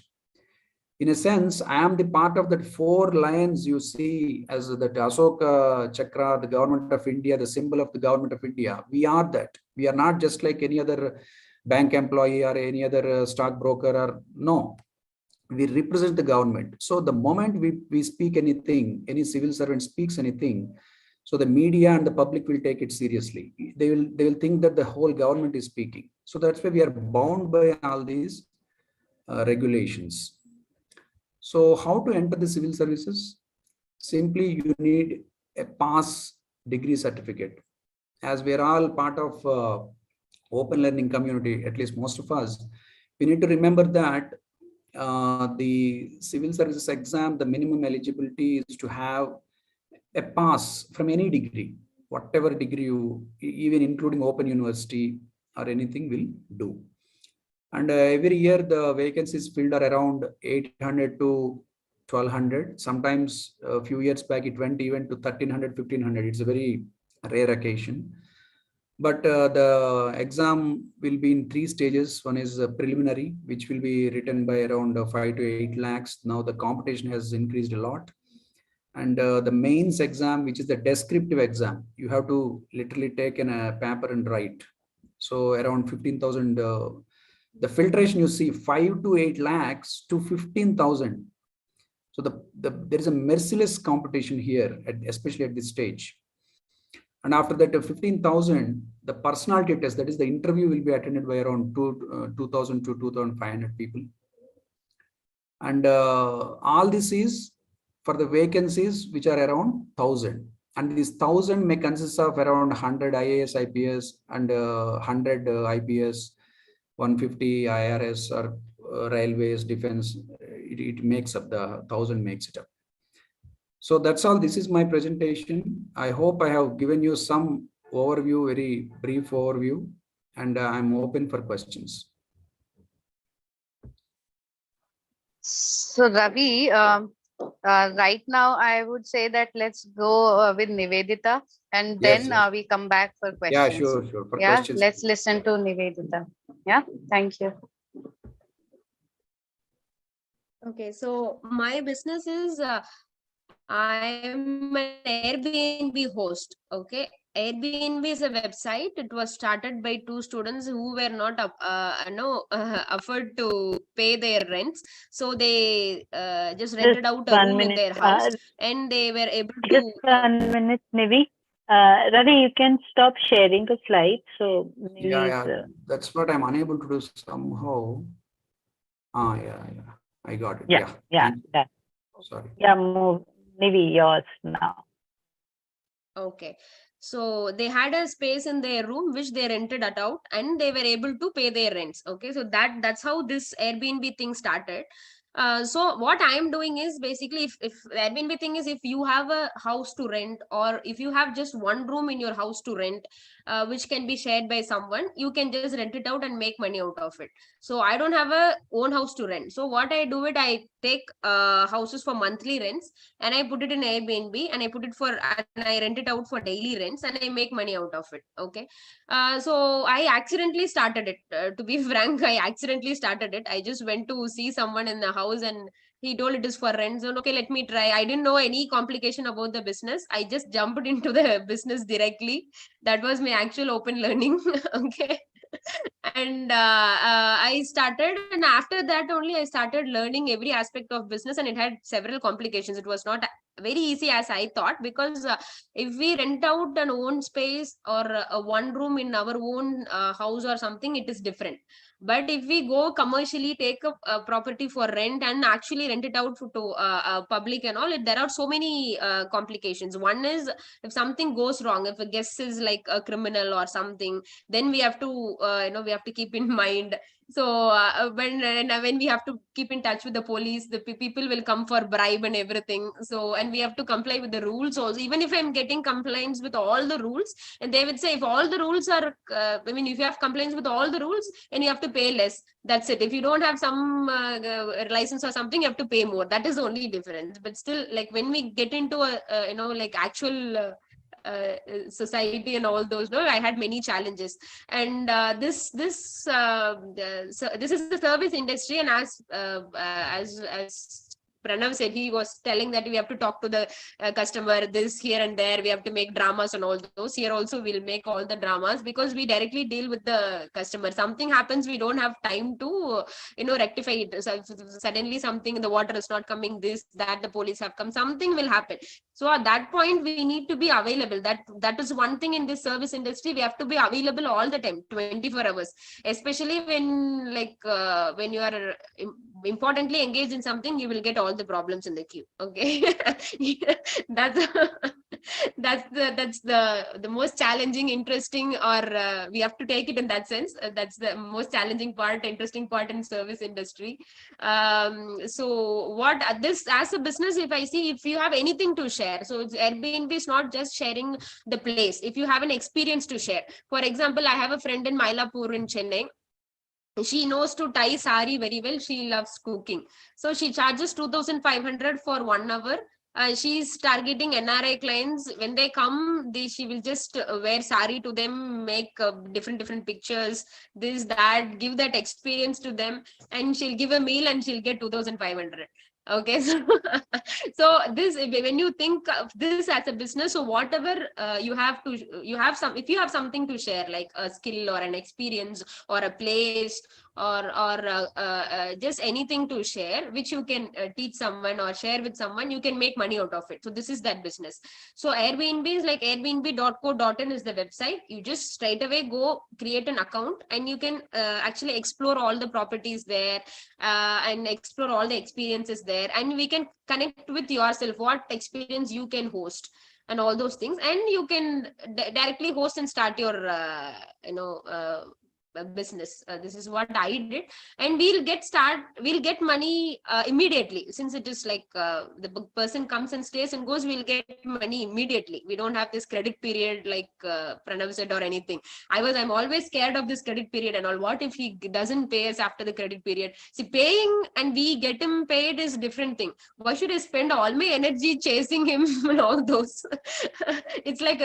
In a sense, I am the part of that 4 lions you see as the Ashoka Chakra, the government of India, the symbol of the government of India. We are that. We are not just like any other bank employee or any other stockbroker, or no. We represent the government. So the moment we speak anything, any civil servant speaks anything, so the media and the public will take it seriously. They will think that the whole government is speaking. So that's why we are bound by all these regulations. So how to enter the civil services? Simply, you need a pass degree certificate. As we are all part of open learning community, at least most of us, we need to remember that the civil services exam, the minimum eligibility is to have a pass from any degree, whatever degree you, even including open university or anything, will do. And every year the vacancies filled are around 800 to 1200. Sometimes a few years back it went even to 1300, 1500. It's a very rare occasion. But the exam will be in 3 stages. One is preliminary, which will be written by around 5 to 8 lakhs. Now the competition has increased a lot. And the mains exam, which is the descriptive exam, you have to literally take in a paper and write. So around 15,000. The filtration you see 5 to 8 lakhs to 15,000. So there is a merciless competition here, especially at this stage. And after that 15,000, the personality test, that is the interview, will be attended by around 2,000 to 2,500 people. And all this is for the vacancies which are around 1,000. And this 1,000 may consist of around 100 IAS, IPS and 100 IPS, 150 IRS or railways, defense. It makes up, the 1,000 makes it up. So that's all. This is my presentation. I hope I have given you some overview, very brief overview, and I'm open for questions. So Ravi, right now I would say that let's go with Nivedita, and Yes, then yes. we come back for questions. Yeah, sure. For Yeah, questions. let's listen to Nivedita. Yeah, thank you. Okay, so my business is I am an Airbnb host. Okay, Airbnb is a website. It was started by 2 students who were not afford to pay their rents, so they just rented out a 1 room in minute. their house, and they were able to. Just 1 minute, Nivi. Ravi, you can stop sharing the slide. So Nivi Yeah, that's what I'm unable to do somehow. Yeah. I got it. Yeah, that. Sorry. Yeah, move. Nivi, yours now. Okay. So they had a space in their room which they rented it out, and they were able to pay their rents. Okay, so that's how this Airbnb thing started. So what I'm doing is basically, if Airbnb thing is, if you have a house to rent, or if you have just one room in your house to rent, which can be shared by someone, you can just rent it out and make money out of it. So I don't have a own house to rent. So what I do, I take houses for monthly rents, and I put it in Airbnb, and I rent it out for daily rents, and I make money out of it. Okay. So I accidentally started it. To be frank, I accidentally started it. I just went to see someone in the house and He told it is for rent. So okay, let me try. I didn't know any complication about the business. I just jumped into the business directly. That was my actual open learning. Okay. And I started, and after that only I started learning every aspect of business, and it had several complications. It was not very easy as I thought, because if we rent out an own space or a one room in our own house or something, it is different. But if we go commercially, take a property for rent and actually rent it out to public and all, there are so many complications. One is, if something goes wrong, if a guest is like a criminal or something, then we have to we have to keep in mind. So when we have to keep in touch with the police, the people will come for bribe and everything. So, and we have to comply with the rules also. Even if I'm getting complaints with all the rules, and they would say, if all the rules are if you have complaints with all the rules, and you have to pay less, that's it. If you don't have some license or something, you have to pay more. That is the only difference. But still, like when we get into a like actual society and all those, no, I had many challenges. And this is the service industry. And as Pranav said, he was telling that we have to talk to the customer, this here and there, we have to make dramas and all those. Here also we'll make all the dramas, because we directly deal with the customer. Something happens, we don't have time to rectify it. So suddenly something, the water is not coming, this, that, the police have come, something will happen. So at that point, we need to be available. That is one thing in this service industry. We have to be available all the time, 24 hours, especially when when you are importantly engaged in something, you will get all the problems in the queue. Okay. that's that's the most challenging, interesting, or we have to take it in that sense. That's the most challenging part, interesting part in service industry. So what this as a business, if I see, if you have anything to share, so Airbnb is not just sharing the place. If you have an experience to share, for example, I have a friend in Mylapore in Chennai. She knows to tie sari very well. She loves cooking. So she charges 2,500 for 1 hour. She's targeting NRI clients. When they come, she will just wear sari to them, make different pictures, this, that, give that experience to them, and she'll give a meal and she'll get 2,500. Okay, so this, when you think of this as a business, so whatever you have if you have something to share, like a skill or an experience or a place or just anything to share, which you can teach someone or share with someone, you can make money out of it. So this is that business. So Airbnb is like airbnb.co.in is the website. You just straight away go create an account, and you can actually explore all the properties there and explore all the experiences there, and we can connect with yourself, what experience you can host and all those things, and you can directly host and start your business. This is what I did, and we'll get money immediately, since it is like the person comes and stays and goes, we'll get money immediately. We don't have this credit period like Pranav said or anything. I'm always scared of this credit period and all. What if he doesn't pay us after the credit period? See, paying and we get him paid is different thing. Why should I spend all my energy chasing him and all those? It's like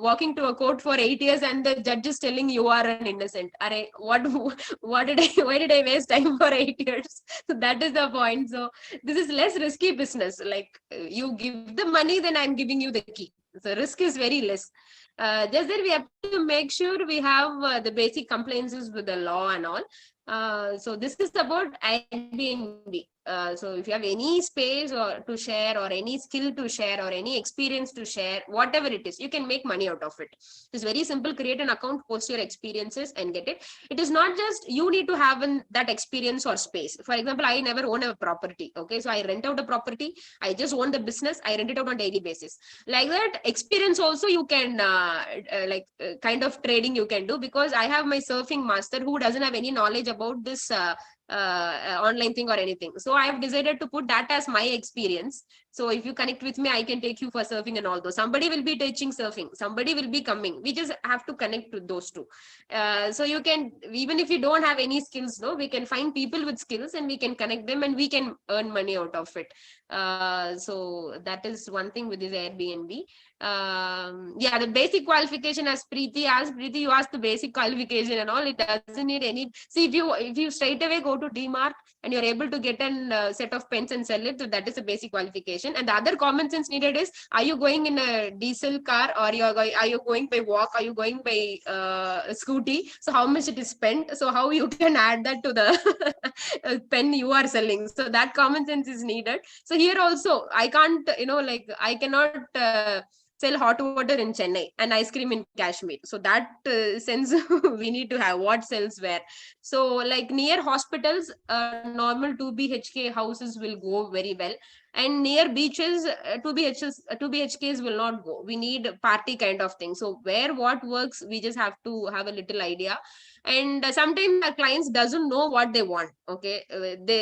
walking to a court for 8 years and the judge is telling you are an innocent. Why did I waste time for 8 years? So that is the point. So this is less risky business. Like you give the money, then I'm giving you the key. So risk is very less. Just that we have to make sure we have the basic compliances with the law and all. So this is about Airbnb. So if you have any space or to share, or any skill to share, or any experience to share, whatever it is, you can make money out of it. It's very simple. Create an account, post your experiences and get it. It is not just you need to have that experience or space. For example, I never own a property. Okay, so I rent out a property. I just own the business. I rent it out on daily basis. Like that experience also you can kind of trading you can do, because I have my surfing master who doesn't have any knowledge about this online thing or anything. So I have decided to put that as my experience. So if you connect with me, I can take you for surfing and all those. Somebody will be teaching surfing, somebody will be coming. We just have to connect with those two. So you can, even if you don't have any skills, no, we can find people with skills and we can connect them and we can earn money out of it. So that is one thing with this Airbnb. Yeah, the basic qualification, as Preeti asked, Preeti, you asked the basic qualification and all. It doesn't need any. See, if you straight away go to DMart and you're able to get a set of pens and sell it, so that is a basic qualification. And the other common sense needed is: are you going in a diesel car, or are you going by walk? Are you going by scooty? So how much it is spent? So how you can add that to the pen you are selling? So that common sense is needed. So here also, I can't, like I cannot sell hot water in Chennai and ice cream in Kashmir. So that sense we need to have what sells where. So like near hospitals, normal 2 BHK houses will go very well. And near beaches, 2 BHKs will not go. We need party kind of thing. So where what works, we just have to have a little idea. And sometimes our clients doesn't know what they want. Okay,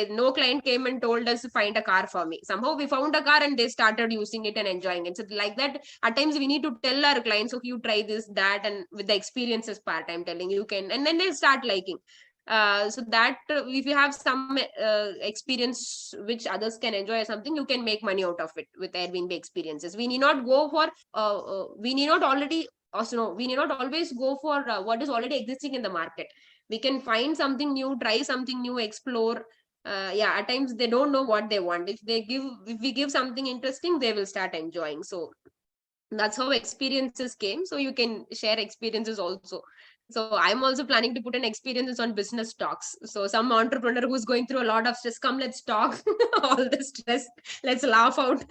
no client came and told us to find a car for me. Somehow we found a car and they started using it and enjoying it. So like that, at times we need to tell our clients, okay, you try this, that, and with the experiences part, I'm telling you can, and then they start liking. So that if you have some experience which others can enjoy or something, you can make money out of it with Airbnb experiences. We need not go for we need not already also, no, we need not always go for what is already existing in the market. We can find something new, try something new, explore. Yeah, at times they don't know what they want. If we give something interesting, they will start enjoying. So that's how experiences came. So you can share experiences also. So I'm also planning to put an experiences on business talks. So some entrepreneur who's going through a lot of stress, come, let's talk all the stress, let's laugh out.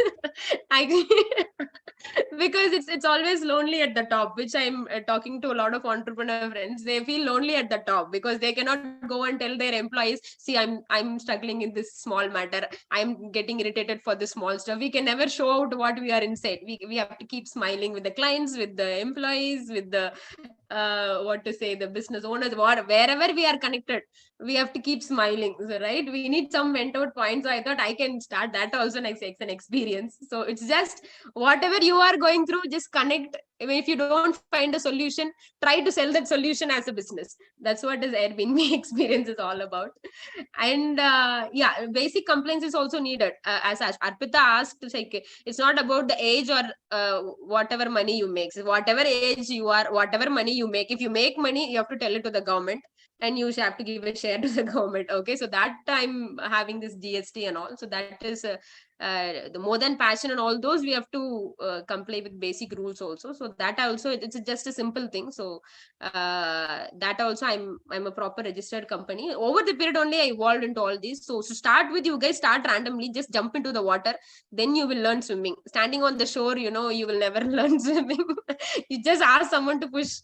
Because it's always lonely at the top, which I'm talking to a lot of entrepreneur friends. They feel lonely at the top because they cannot go and tell their employees, see, I'm struggling in this small matter, I'm getting irritated for this small stuff. We can never show out what we are inside. We have to keep smiling with the clients, with the employees, with the what to say, the business owners, wherever we are connected, we have to keep smiling. So, right, we need some mentor points. So I thought I can start that also next an experience. So it's just whatever you are going through, just connect. If you don't find a solution, try to sell that solution as a business. That's what this Airbnb experience is all about. And yeah, basic compliance is also needed. As Arpita asked, like, it's not about the age or whatever money you make. So whatever age you are, whatever money you make, if you make money, you have to tell it to the government and you have to give a share to the government. Okay, so that I'm having this GST and all. So that is the more than passion and all those, we have to comply with basic rules also. So that also, it's just a simple thing. So that also, I'm a proper registered company. Over the period only I evolved into all these. So to start with, you guys start randomly, just jump into the water, then you will learn swimming. Standing on the shore, you will never learn swimming. You just ask someone to push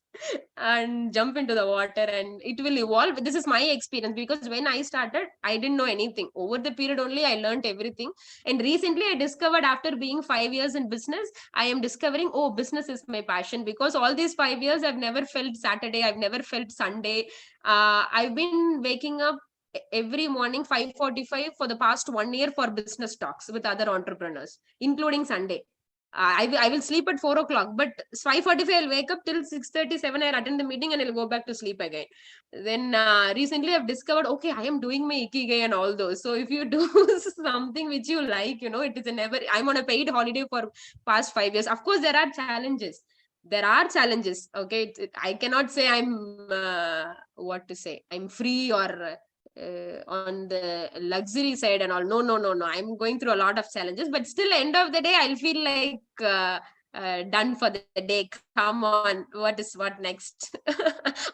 and jump into the water and it will evolve. This is my experience, because when I started, I didn't know anything. Over the period only I learned everything. And recently I discovered, after being 5 years in business, I am discovering, oh, business is my passion. Because all these 5 years I've never felt Saturday, I've never felt Sunday. I've been waking up every morning 5:45 for the past 1 year for business talks with other entrepreneurs, including Sunday. I will sleep at 4 o'clock, but 5:45 I'll wake up till 6:37. I'll attend the meeting and I'll go back to sleep again. Then recently I've discovered, okay, I am doing my ikigai and all those. So if you do something which you like, it is a never. I'm on a paid holiday for past 5 years. Of course, there are challenges. Okay, I cannot say I'm what to say. I'm free or on the luxury side and all. No. I'm going through a lot of challenges, but still, end of the day, I'll feel like done for the day. Come on, what next?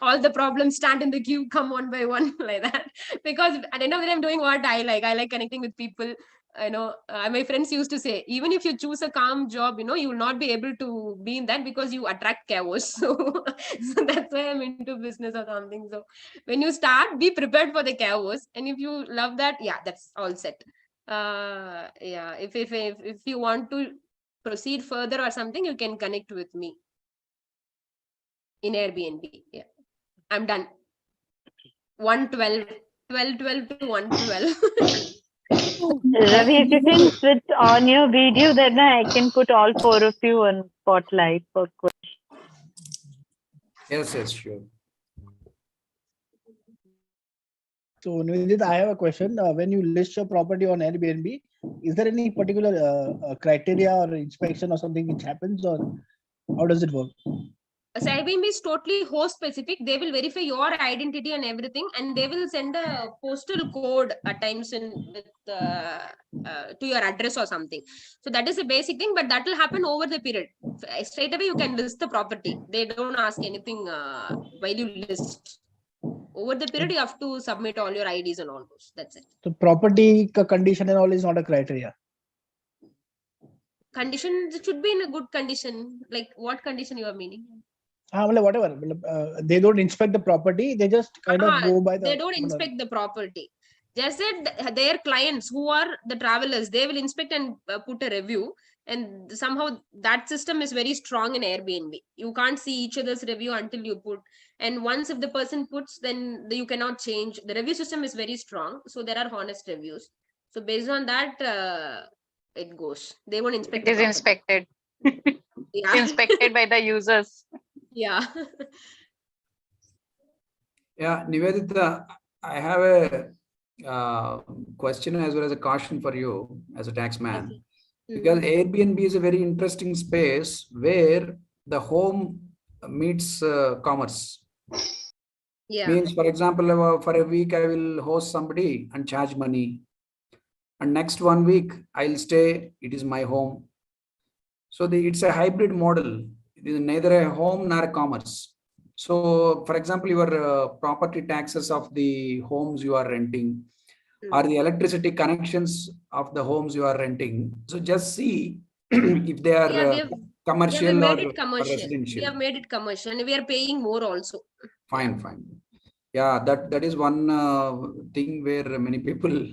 All the problems stand in the queue, come one by one, like that. Because at the end of the day, I'm doing what I like. I like connecting with people. My friends used to say, even if you choose a calm job, you will not be able to be in that because you attract chaos. So that's why I'm into business or something. So when you start, be prepared for the chaos. And if you love that, yeah, that's all set. Yeah, if you want to proceed further or something, you can connect with me in Airbnb. Yeah, I'm done. 112 to 112. Ravi, if you can switch on your video, then I can put all four of you on spotlight for questions. Yes, sure. So, Nivedita, I have a question. When you list your property on Airbnb, is there any particular criteria or inspection or something which happens, or how does it work? So Airbnb is totally host specific. They will verify your identity and everything, and they will send a postal code at times to your address or something. So that is a basic thing, but that will happen over the period. Straight away, you can list the property. They don't ask anything while you list. Over the period, you have to submit all your IDs and all those. That's it. So, property condition and all is not a criteria. Condition should be in a good condition. Like what condition you are meaning? Whatever. They don't inspect the property. They just kind of go by the. They don't inspect the property. Just that their clients who are the travelers, they will inspect and put a review. And somehow that system is very strong in Airbnb. You can't see each other's review until you put. And once if the person puts, then you cannot change. The review system is very strong. So there are honest reviews. So based on that, it goes. They won't inspect. It is inspected. Yeah. Inspected by the users. Yeah. Yeah, Nivedita, I have a question as well as a caution for you as a taxman. Because Airbnb is a very interesting space where the home meets commerce. Yeah. Means, for example, for a week I will host somebody and charge money, and next 1 week I'll stay. It is my home. So it's a hybrid model. It is neither a home nor a commerce. So, for example, your property taxes of the homes you are renting, or the electricity connections of the homes you are renting. So just see if they are commercial or residential. We have made it commercial and we are paying more also. Fine. Yeah, that is one thing where many people.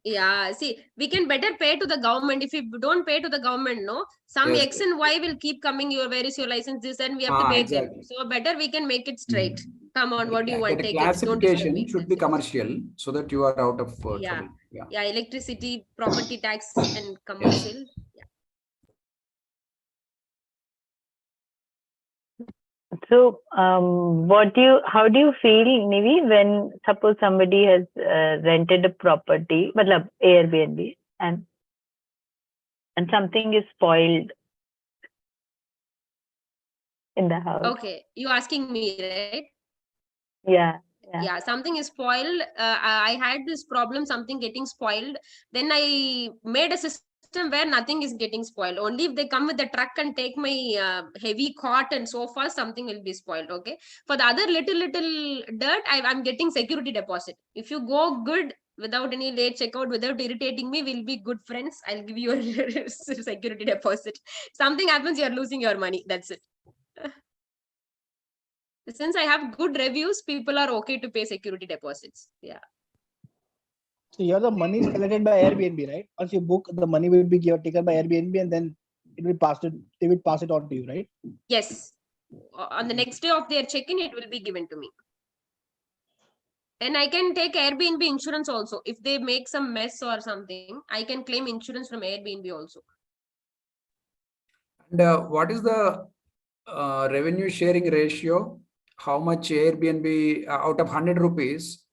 Yeah, see, we can better pay to the government. If we don't pay to the government, no, some Yes, X and Y will keep coming. Where is your license? This, and we have to pay them. So better we can make it straight. Come on, what do you want? The Take it. Don't disturb classification me. should be commercial so that you are out of trouble. Yeah, electricity, property tax, and commercial. Yeah. So, how do you feel, Nivi, when suppose somebody has rented a property, but Airbnb, and something is spoiled in the house? Okay, you asking me, right? Yeah. Something is spoiled. I had this problem, something getting spoiled. Then I made a system where nothing is getting spoiled. Only if they come with the truck and take my heavy cot and sofa, something will be spoiled. Okay. For the other little dirt, I'm getting security deposit. If you go good without any late checkout, without irritating me, we'll be good friends. I'll give you a security deposit. Something happens, you're losing your money. That's it. Since I have good reviews, people are okay to pay security deposits. Yeah. So here the money is collected by Airbnb, right? Once you book, the money will be taken by Airbnb, and then it will they will pass it on to you, right? Yes. On the next day of their check-in, it will be given to me. And I can take Airbnb insurance also. If they make some mess or something, I can claim insurance from Airbnb also. And what is the revenue sharing ratio? How much Airbnb out of 100 rupees?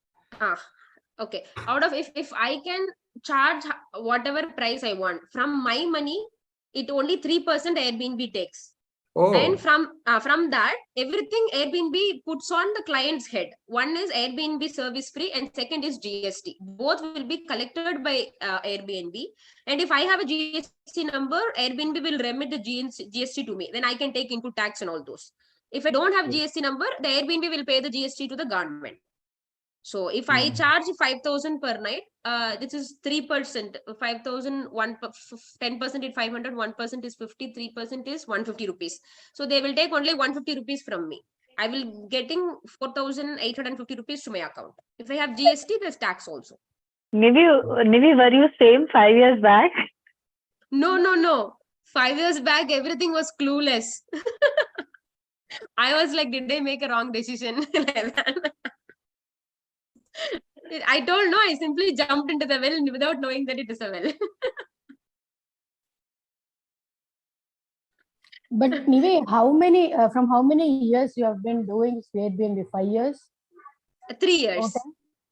Okay. Out of if I can charge whatever price I want from my money, it only 3% Airbnb takes. Oh. And from that, everything Airbnb puts on the client's head. One is Airbnb service free, and second is GST. Both will be collected by Airbnb. And if I have a GST number, Airbnb will remit the GST to me. Then I can take input tax and all those. If I don't have GST number, the Airbnb will pay the GST to the government. So if I charge 5,000 per night, this is 3%, 5,000, 10% is 500, 1% is 50, 3% is 150 rupees. So they will take only 150 rupees from me. I will getting 4,850 rupees to my account. If I have GST, there's tax also. Nivi, were you same 5 years back? No. 5 years back, everything was clueless. I was like, did they make a wrong decision? I don't know. I simply jumped into the well without knowing that it is a well. But anyway, from how many years you have been doing Airbnb? 5 years? 3 years. Okay.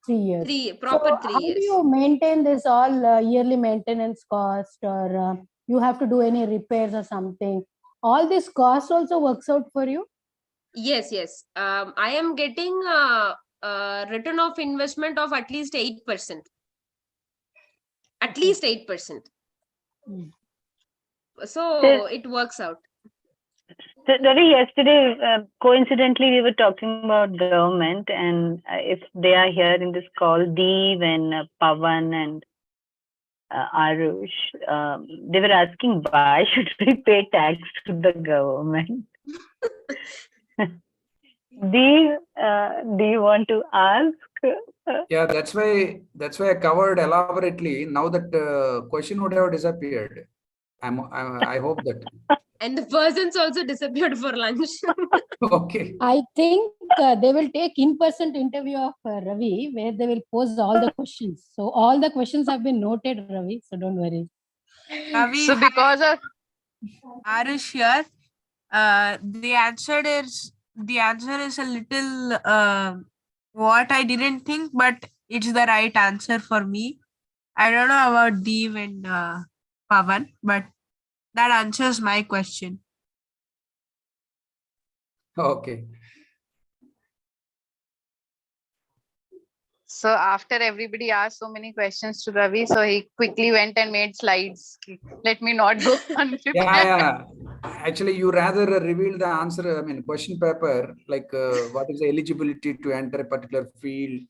3 years. Proper So 3 how do years. you maintain this all yearly maintenance cost, or you have to do any repairs or something? All this cost also works out for you? Yes. I am getting a return of investment of at least 8%. At least 8%. Mm. So it works out. So, Ravi, yesterday, coincidentally, we were talking about government, and if they are here in this call, Dev and Pavan and Aarohi, they were asking why should we pay tax to the government? Dev, do you want to ask? Yeah, that's why I covered elaborately. Now that question would have disappeared. I hope that. And the persons also disappeared for lunch. Okay. I think they will take in-person interview of Ravi, where they will pose all the questions. So all the questions have been noted, Ravi. So don't worry. Ravi, So because of Aarohi here, the answer is a little what I didn't think, but it's the right answer for me. I don't know about Dev and Pavan, but that answers my question. Okay. So after everybody asked so many questions to Ravi, so he quickly went and made slides. Let me not go unprepared. Yeah. Actually, you rather reveal the answer. I mean, question paper, like what is the eligibility to enter a particular field.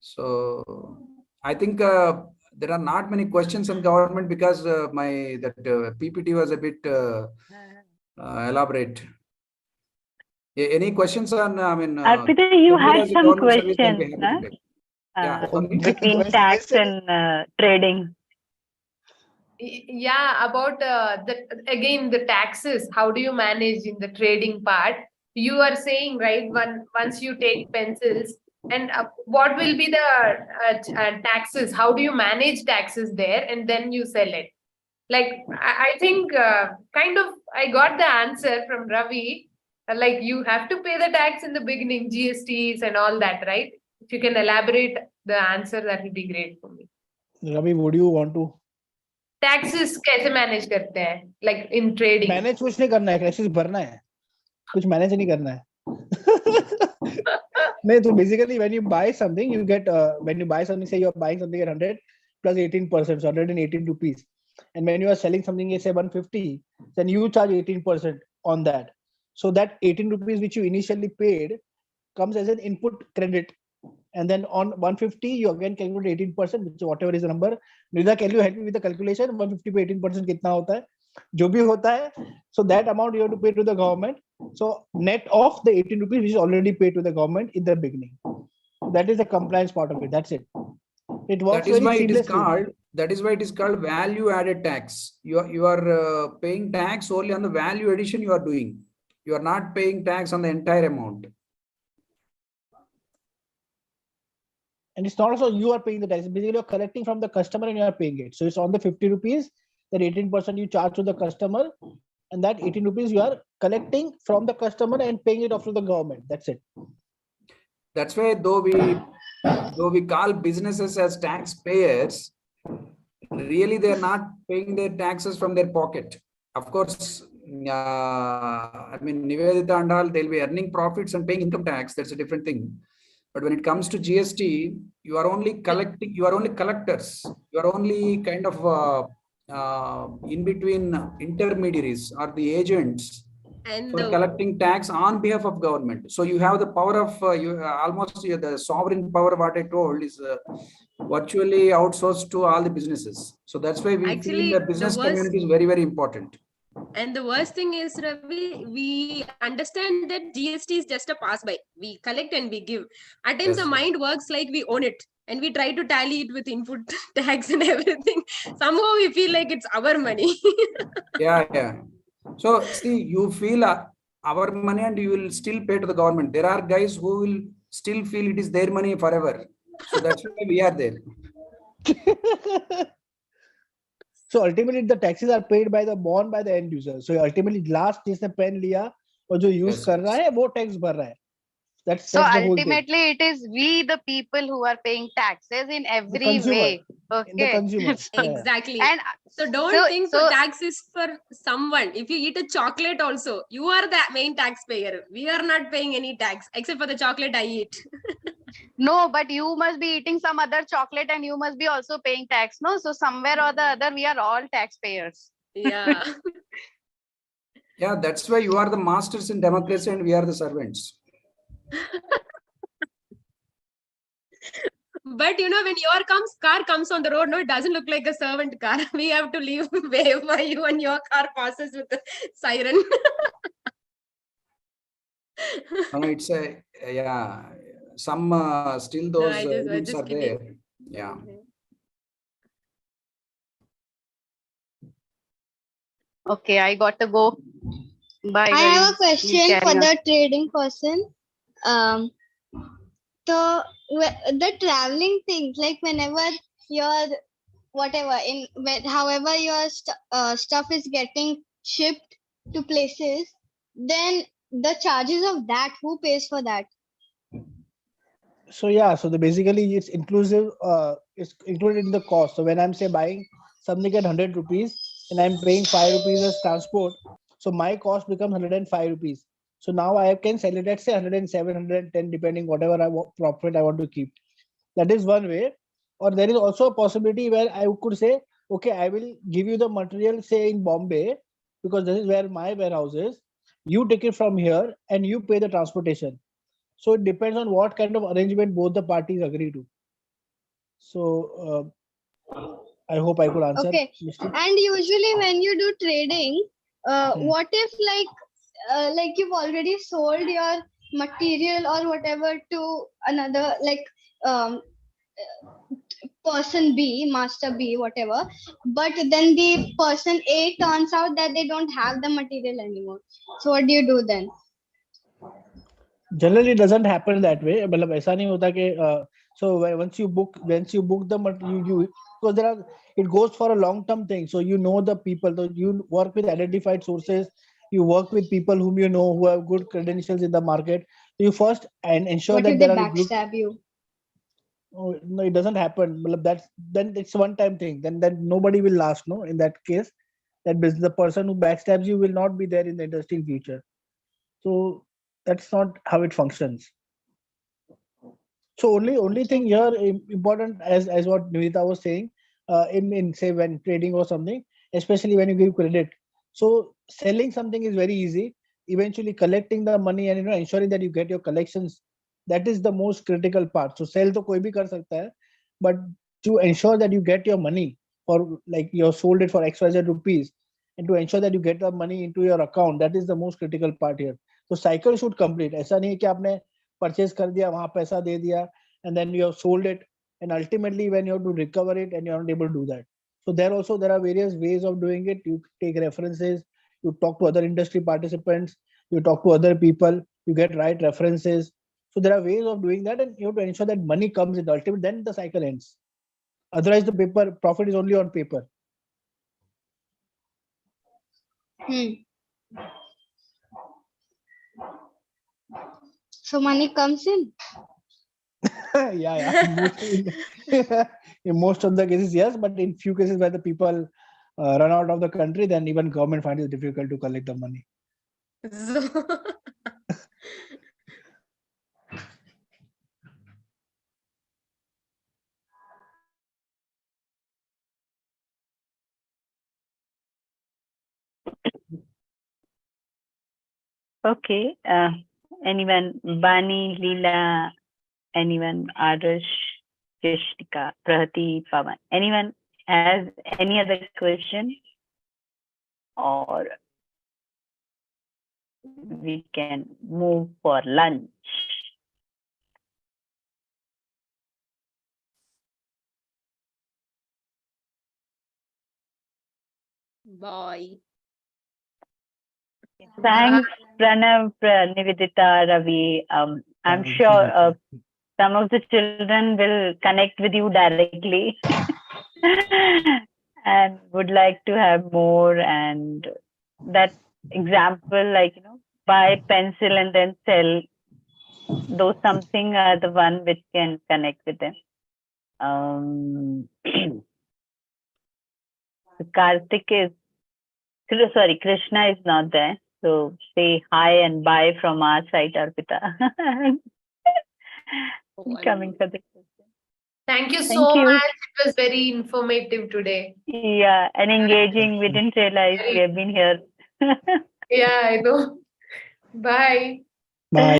So I think there are not many questions in government because that PPT was a bit elaborate. Any questions on? I mean, Arpita, you had some questions, yeah, between tax and trading. Yeah, about the taxes. How do you manage in the trading part? You are saying, right, once you take pencils, and what will be the taxes? How do you manage taxes there, and then you sell it? Like I think kind of I got the answer from Ravi. Like you have to pay the tax in the beginning, GSTs and all that, right? If you can elaborate the answer, that would be great for me. Ravi, would you want to? Taxes कैसे manage करते हैं? Like in trading. Manage कुछ नहीं करना है, taxes भरना है. कुछ manage नहीं करना है. नहीं, so basically when you buy something, you get when you buy something, say you are buying something at 100 plus 18%, so 118 rupees. And when you are selling something at say 150, then you charge 18% on that. So that 18 rupees which you initially paid comes as an input credit. And then on 150, you again calculate 18%, which whatever is the number. Nida, can you help me with the calculation? 150 पे 18% कितना होता है? जो भी होता है, so that amount you have to pay to the government. So net off the 18 rupees which is already paid to the government in the beginning. That is the compliance part of it. That's it. It works very seamlessly. That is why it is called value added tax. You are paying tax only on the value addition you are doing. You are not paying tax on the entire amount. And it's not also you are paying the tax. Basically, you're collecting from the customer and you are paying it. So it's on the 50 rupees, that 18% you charge to the customer, and that 18 rupees you are collecting from the customer and paying it off to the government. That's it. That's why though we call businesses as taxpayers, really they are not paying their taxes from their pocket. Of course, I mean, Nivedita and all, they'll be earning profits and paying income tax. That's a different thing. But when it comes to GST, you are only collecting, you are only collectors. You are only kind of in between intermediaries or the agents And for collecting tax on behalf of government. So you have the power of the sovereign power. What I told is virtually outsourced to all the businesses. So that's why we feel the business community is very, very important. And the worst thing is, Ravi, we understand that GST is just a pass by. We collect and we give. At times, the mind works like we own it, and we try to tally it with input tax and everything. Somehow we feel like it's our money. Yeah. So see, you feel our money and you will still pay to the government. There are guys who will still feel it is their money forever. So that's why we are there. So ultimately the taxes are paid by the borne by the end user. So ultimately last जिसने pen लिया और जो use Yes, कर yes. रहा है वो tax भर रहा है. So That's the whole thing. ultimately, it is we, the people, who are paying taxes in The every consumer, way. the Okay. consumer. Yeah. Exactly. And So don't think so the tax is for someone. If you eat a chocolate also, you are the main taxpayer. We are not paying any tax except for the chocolate I eat. no, but you must be eating some other chocolate and you must be also paying tax. No, so somewhere or the other, we are all taxpayers. Yeah. Yeah, that's why you are the masters in democracy and we are the servants. But you know, when your car comes on the road, no, it doesn't look like a servant car. We have to leave way for you and your car passes with the siren. No, it's a, yeah, some still No, those I was rules just are kidding. there. Yeah. Okay, I got to go. Bye. I have a guys. question You for carry on. the trading person. Um, the traveling things, like whenever your whatever however your stuff is getting shipped to places, then the charges of that, who pays for that? So yeah, so basically it's inclusive. It's included in the cost. So when I'm say buying something at 100 rupees and I'm paying 5 rupees as transport, so my cost becomes 105 rupees. So now I can sell it at say 107, 110, depending whatever profit I want to keep. That is one way. Or there is also a possibility where I could say, okay, I will give you the material say in Bombay because this is where my warehouse is. You take it from here and you pay the transportation. So it depends on what kind of arrangement both the parties agree to. So I hope I could answer. Okay. Mr. And usually when you do trading, what if like you've already sold your material or whatever to another, like person B, master B, whatever, but then the person A turns out that they don't have the material anymore. So what do you do then? Generally, it doesn't happen that way. मतलब ऐसा नहीं होता कि so once you book the you because there are it goes for a long term thing. So you know the people. So you work with identified sources. You work with people whom you know who have good credentials in the market. You first and ensure What that if they there are good. backstab you? Oh, no, it doesn't happen. Matlab that's then it's one time thing. Then nobody will last. No, in that case, that business, the person who backstabs you will not be there in the industry in future. So that's not how it functions. So only thing here important as what Nivita was saying, in say when trading or something, especially when you give credit. So selling something is very easy. Eventually collecting the money and ensuring that you get your collections, that is the most critical part. So sell to koi bhi kar sakta hai, but to ensure that you get your money for like you sold it for XYZ rupees, and to ensure that you get the money into your account, that is the most critical part here. So cycle should complete. ऐसा नहीं है कि आपने purchase कर दिया वहां पैसा दे दिया and then you have sold it and ultimately when you have to recover it and you're not able to do that. So there are various ways of doing it. You take references, you talk to other industry participants, you talk to other people, you get right references. So there are ways of doing that and you have to ensure that money comes in ultimately, then the cycle ends. Otherwise the paper profit is only on paper. So money comes in. Yeah. In most of the cases, yes, but in few cases where the people run out of the country, then even government finds it difficult to collect the money. Okay. Anyone? Bani, Leela, anyone? Arush, Jeshika, Prati, Pavan. Anyone has any other question? Or we can move for lunch. Bye. Thanks, Pranav, Nivedita, Ravi. I'm sure some of the children will connect with you directly and would like to have more. And that example, like, buy pencil and then sell, those something are the one which can connect with them. Karthik is, sorry, Krishna is not there. So say hi and bye from our side, Arpita. Coming for the question. Thank you Thank so you. much. It was very informative today. Yeah, and engaging. We didn't realize we have been here. Yeah, I know. Bye. Bye.